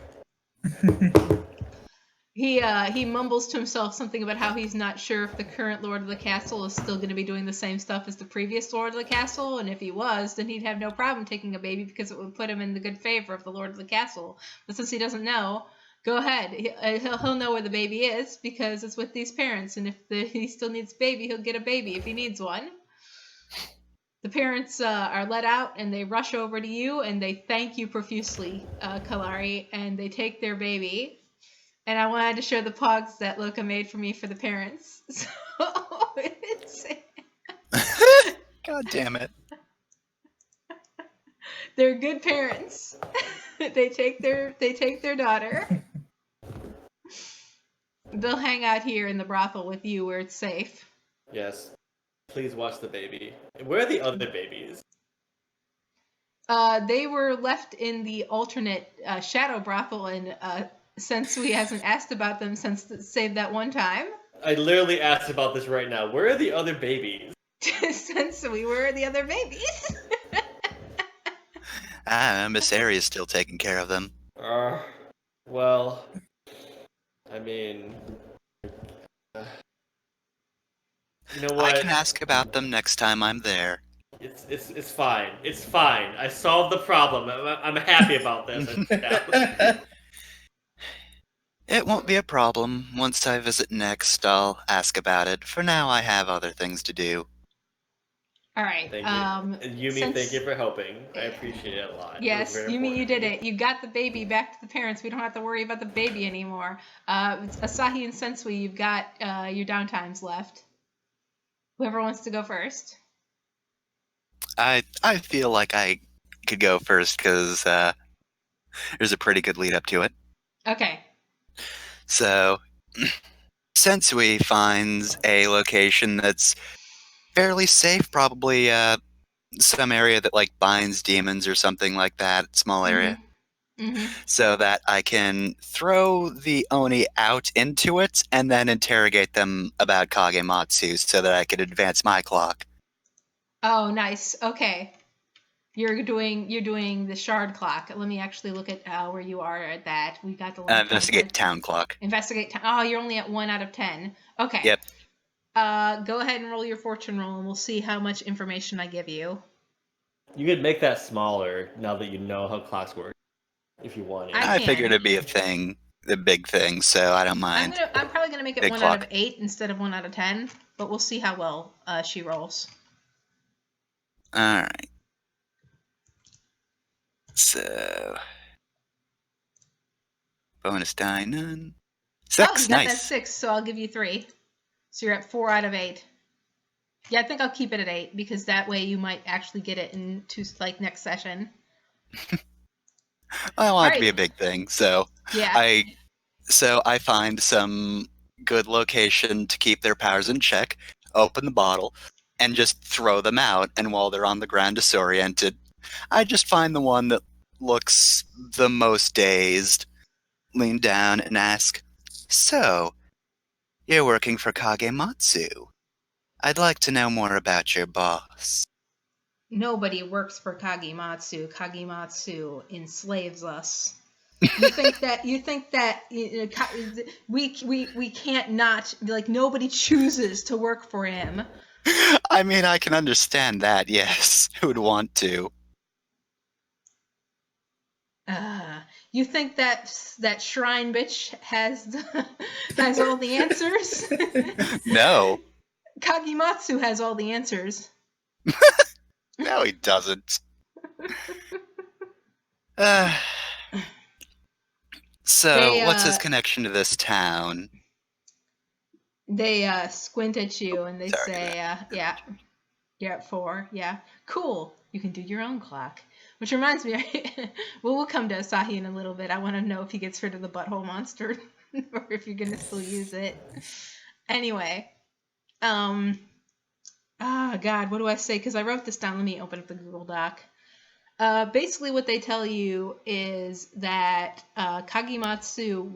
He mumbles to himself something about how he's not sure if the current Lord of the Castle is still going to be doing the same stuff as the previous Lord of the Castle, and if he was, then he'd have no problem taking a baby because it would put him in the good favor of the Lord of the Castle. But since he doesn't know, go ahead. He'll know where the baby is because it's with these parents, and if he still needs a baby, he'll get a baby if he needs one. The parents are let out, and they rush over to you, and they thank you profusely, Kalari, and they take their baby. And I wanted to show the pogs that Loka made for me for the parents. So it's, God damn it. they're good parents. They take their daughter. They'll hang out here in the brothel with you where it's safe. Yes. Please watch the baby. Where are the other babies? They were left in the alternate shadow brothel, and Sensui hasn't asked about them since save that one time. I literally asked about this right now. Where are the other babies? Sensui, where are the other babies? Miss Airy is still taking care of them. Well, I mean, you know what? I can ask about them next time I'm there. It's fine. It's fine. I solved the problem. I'm happy about this. It won't be a problem. Once I visit next, I'll ask about it. For now, I have other things to do. All right. Thank you. Yumi, thank you for helping. I appreciate it a lot. Yes, it was very Yumi, you important did to me. it. You got the baby back to the parents. We don't have to worry about the baby anymore. Asahi and Sensui, you've got your downtimes left. Whoever wants to go first. I feel like I could go first because there's a pretty good lead up to it. Okay. So, Sensui finds a location that's fairly safe, probably some area that like binds demons or something like that, small area, Mm-hmm. so that I can throw the Oni out into it and then interrogate them about Kagematsu so that I could advance my clock. Oh, nice. Okay. You're doing the shard clock. Let me actually look at where you are at that. We got the link. Investigate town clock. Investigate. Oh, you're only at 1 out of 10. Okay. Yep. Go ahead and roll your fortune roll, and we'll see how much information I give you. You could make that smaller now that you know how clocks work, if you wanted. I I can. figured it'd be a thing, the big thing, so I don't mind. I'm probably gonna make it Big 1 out clock. of 8 instead of 1 out of 10, but we'll see how well she rolls. Alright. So, bonus die, none. Oh, 6, you got that nice. 6, so I'll give you 3. So you're at 4 out of 8. Yeah, I think I'll keep it at 8 because that way you might actually get it into like next session. I want it to be a Alright. big thing, so Yeah. I find some good location to keep their powers in check, open the bottle, and just throw them out. And while they're on the ground disoriented, I just find the one that looks the most dazed, lean down and ask, "So, you're working for Kagematsu? I'd like to know more about your boss." Nobody works for Kagematsu. Kagematsu enslaves us. You think that we can't not, like, nobody chooses to work for him. I mean, I can understand that, yes. Who would want to? You think that shrine bitch has has all the answers? No. Kagematsu has all the answers. No, he doesn't. So, They, what's his connection to this town? They squint at you and they Sorry, say, yeah, you're at 4. Yeah, cool. You can do your own clock. Which reminds me, well, we'll come to Asahi in a little bit. I want to know if he gets rid of the butthole monster or if you're gonna still use it. Anyway, God, what do I say? Because I wrote this down. Let me open up the Google Doc. Basically, what they tell you is that Kagematsu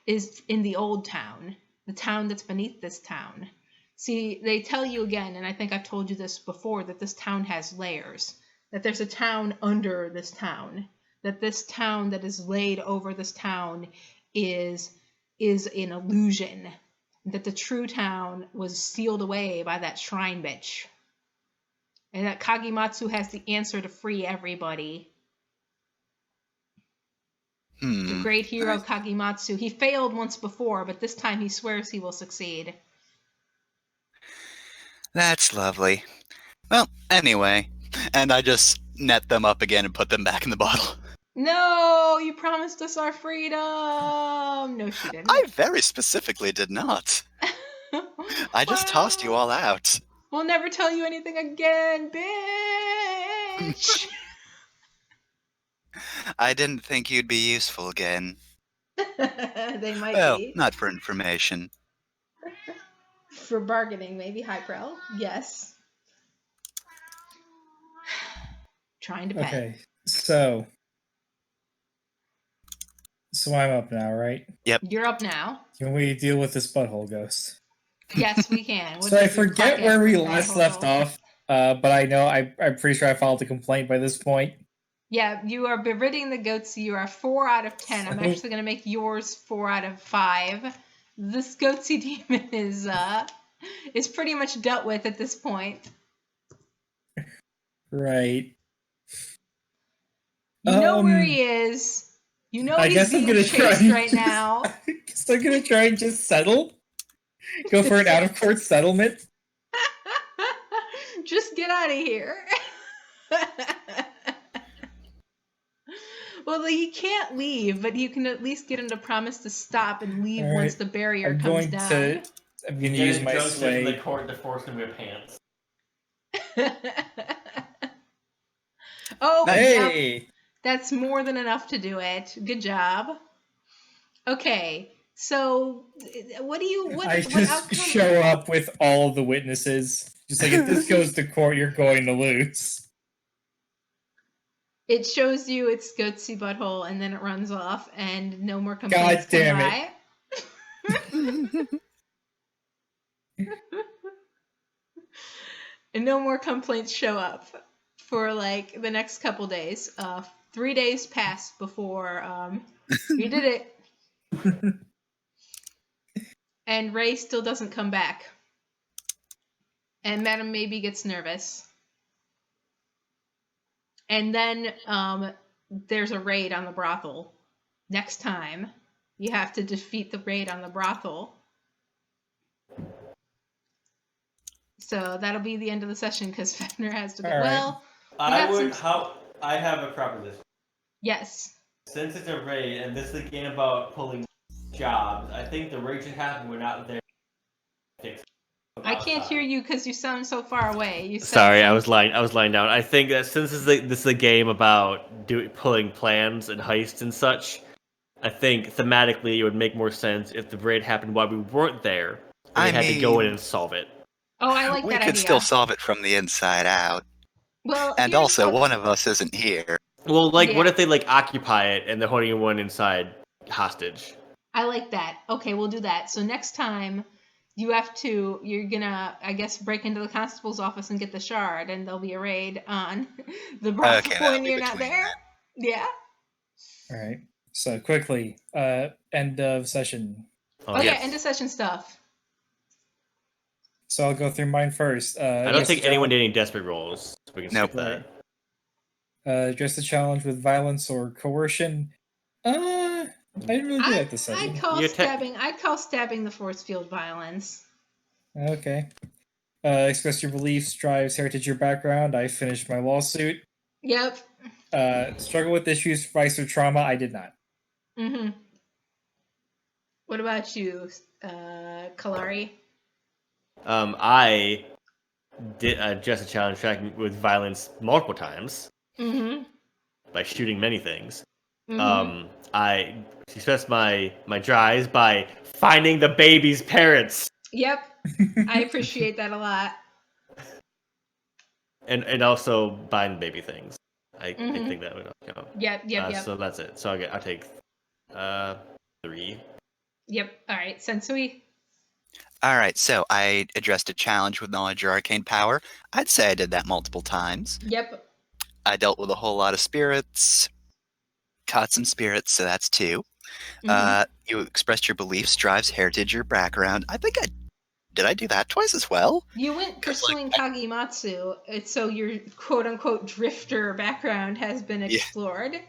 is in the old town, the town that's beneath this town. See, they tell you again, and I think I've told you this before, that this town has layers, that there's a town under this town, that this town that is laid over this town is an illusion, that the true town was sealed away by that shrine bitch. And that Kagematsu has the answer to free everybody. The great hero Kagematsu. He failed once before, but this time he swears he will succeed. That's lovely. Well, anyway, and I just net them up again and put them back in the bottle. No, you promised us our freedom. No, she didn't. I very specifically did not. I just tossed you all out. We'll never tell you anything again, bitch. I didn't think you'd be useful again. They might Well, be. not for information. For bargaining, maybe, Hyprel. Yes. Trying to pet. Okay, so I'm up now, right? Yep. You're up now. Can we deal with this butthole ghost? Yes, we can. So I forget where we last left off, but I know I'm pretty sure I filed a complaint by this point. Yeah, you are beridding the goats. You are 4 out of 10. I'm actually going to make yours 4 out of 5. This goatsy demon is pretty much dealt with at this point. Right. You know where he is. You know I he's guess I'm being gonna chased try right now. I guess I'm gonna try and just settle. Go for an out-of-court settlement. Just get out of here. Well, he can't leave, but you can at least get him to promise to stop and leave once the barrier comes down. I'm going to use my sway. In the court to force him to wear pants. Oh, hey! Yep. That's more than enough to do it. Good job. Okay, so what do you? I just show up with all of the witnesses. Just like, if this goes to court, you're going to lose. It shows you its goatsy butthole, and then it runs off, and no more complaints God damn come by. And no more complaints show up for like the next couple days. 3 days pass before you did it. And Ray still doesn't come back. And Madame Maybe gets nervous. And then there's a raid on the brothel. Next time, you have to defeat the raid on the brothel. So that'll be the end of the session because Fenner has to go. All right. Well, I have a proposition. Yes. Since it's a raid and this is a game about pulling jobs, I think the raid should happen. We're not there. I can't hear you because you sound so far away. You sound Sorry, so... I was lying down. I think that since this is a game about pulling plans and heists and such, I think thematically it would make more sense if the raid happened while we weren't there, and we I had to go in mean, and solve it. Oh, I like we that could idea. still solve it from the inside out. Well, And here's also, one of us isn't here. Well, like, what Yeah. if they like occupy it and they're holding one inside hostage? I like that. Okay, we'll do that. So next time you're gonna, I guess, break into the constable's office and get the shard, and there'll be a raid on the brothel Okay, that'll when be you're not between there. Yeah. All right. So quickly, end of session. Oh yes. yeah, end of session stuff. So I'll go through mine first. I don't think anyone did any desperate rolls. So we can Nope. skip that. Address the challenge with violence or coercion. I didn't really do that this session. I'd call stabbing the force field violence. Okay. Express your beliefs, drives, heritage, or background. I finished my lawsuit. Yep. Struggle with issues, vice, or trauma. I did not. Mm-hmm. What about you, Kalari? I did just a challenge track with violence multiple times Mm-hmm. by shooting many things. Mm-hmm. I expressed my drives by finding the baby's parents. Yep. I appreciate that a lot. And also buying baby things. I Mhm. think that would count. Yep. So that's it. So I'll take 3. Yep. All right, Sensui. Alright, so I addressed a challenge with knowledge or arcane power. I'd say I did that multiple times. Yep. I dealt with a whole lot of spirits. Caught some spirits, so that's 2. Mhm. You expressed your beliefs, drives, heritage, or background. I think did I do that twice as well? You went pursuing Kagematsu, so your quote-unquote drifter background has been explored.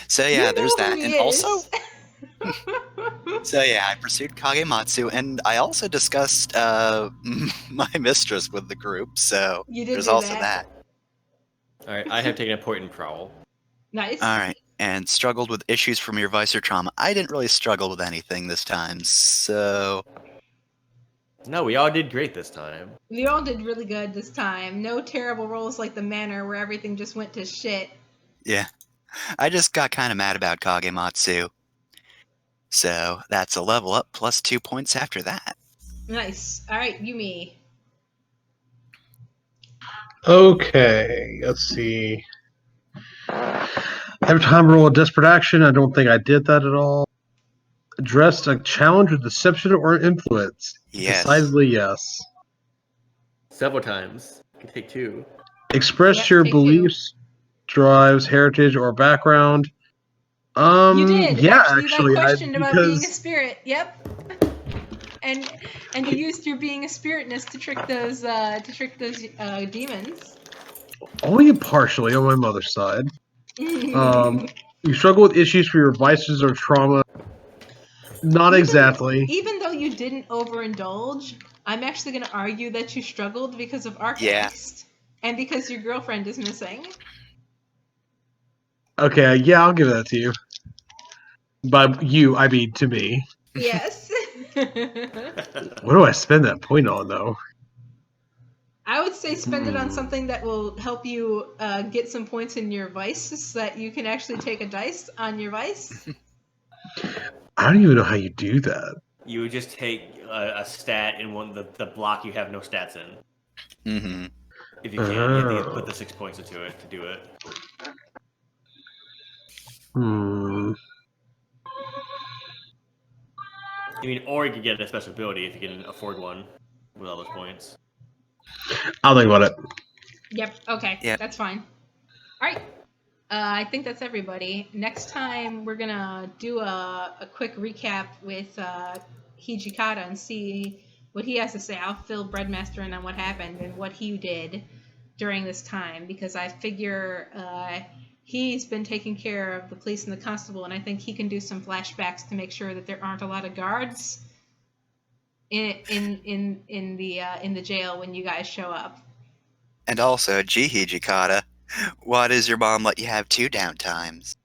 So yeah, You there's know that. who And he also, is. so yeah, I pursued Kagematsu, and I also discussed my mistress with the group. So You did there's do also that. All right, I have taken a point in prowl. Nice. All right, and struggled with issues from your vice or trauma. I didn't really struggle with anything this time, so No, we all did great this time. We all did really good this time. No terrible rolls like the manor where everything just went to shit. yeah. I just got kind of mad about Kagematsu. So that's a level up plus 2 points after that. Nice. All right, Yumi. Okay, let's see. Every time I roll a desperate action, I don't think I did that at all. Addressed a challenge with deception or influence. Yes. Decidedly yes. Several times. You can take 2. Express Yep, your take beliefs, drives, heritage, or background. You did. Yeah, Actually, actually, I questioned about being a because spirit. Yep. And you used your being a spiritness to trick those demons. only partially on my mother's side. You struggle with issues for your vices or trauma. Not exactly. Even though you didn't overindulge, I'm actually going to argue that you struggled because of Arcanist. Yeah. And because your girlfriend is missing. Okay, yeah, I'll give that to you. By you, I mean to me. Yes. What do I spend that point on, though? I would say spend it on something that will help you get some points in your vice so that you can actually take a dice on your vice. I don't even know how you do that. You would just take a stat in one the block you have no stats in. Mm-hmm. If you can, you have to put the 6 points into it to do it. I mean, or you could get a special ability if you can afford one with all those points. I'll think about it. Yep. Okay. Yep. That's fine. All right. I think that's everybody. Next time we're gonna do a quick recap with Hijikata and see what he has to say. I'll fill Breadmaster in on what happened and what he did during this time because I figure he's been taking care of the police and the constable, and I think he can do some flashbacks to make sure that there aren't a lot of guards in the jail when you guys show up. And also, Hijikata. Why does your mom let you have 2 downtimes?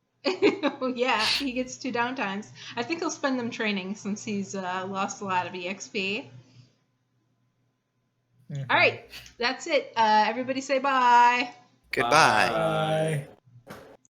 Yeah, he gets 2 downtimes. I think he'll spend them training since he's lost a lot of EXP. Mhm. All right, that's it. Everybody say bye. Goodbye. Bye.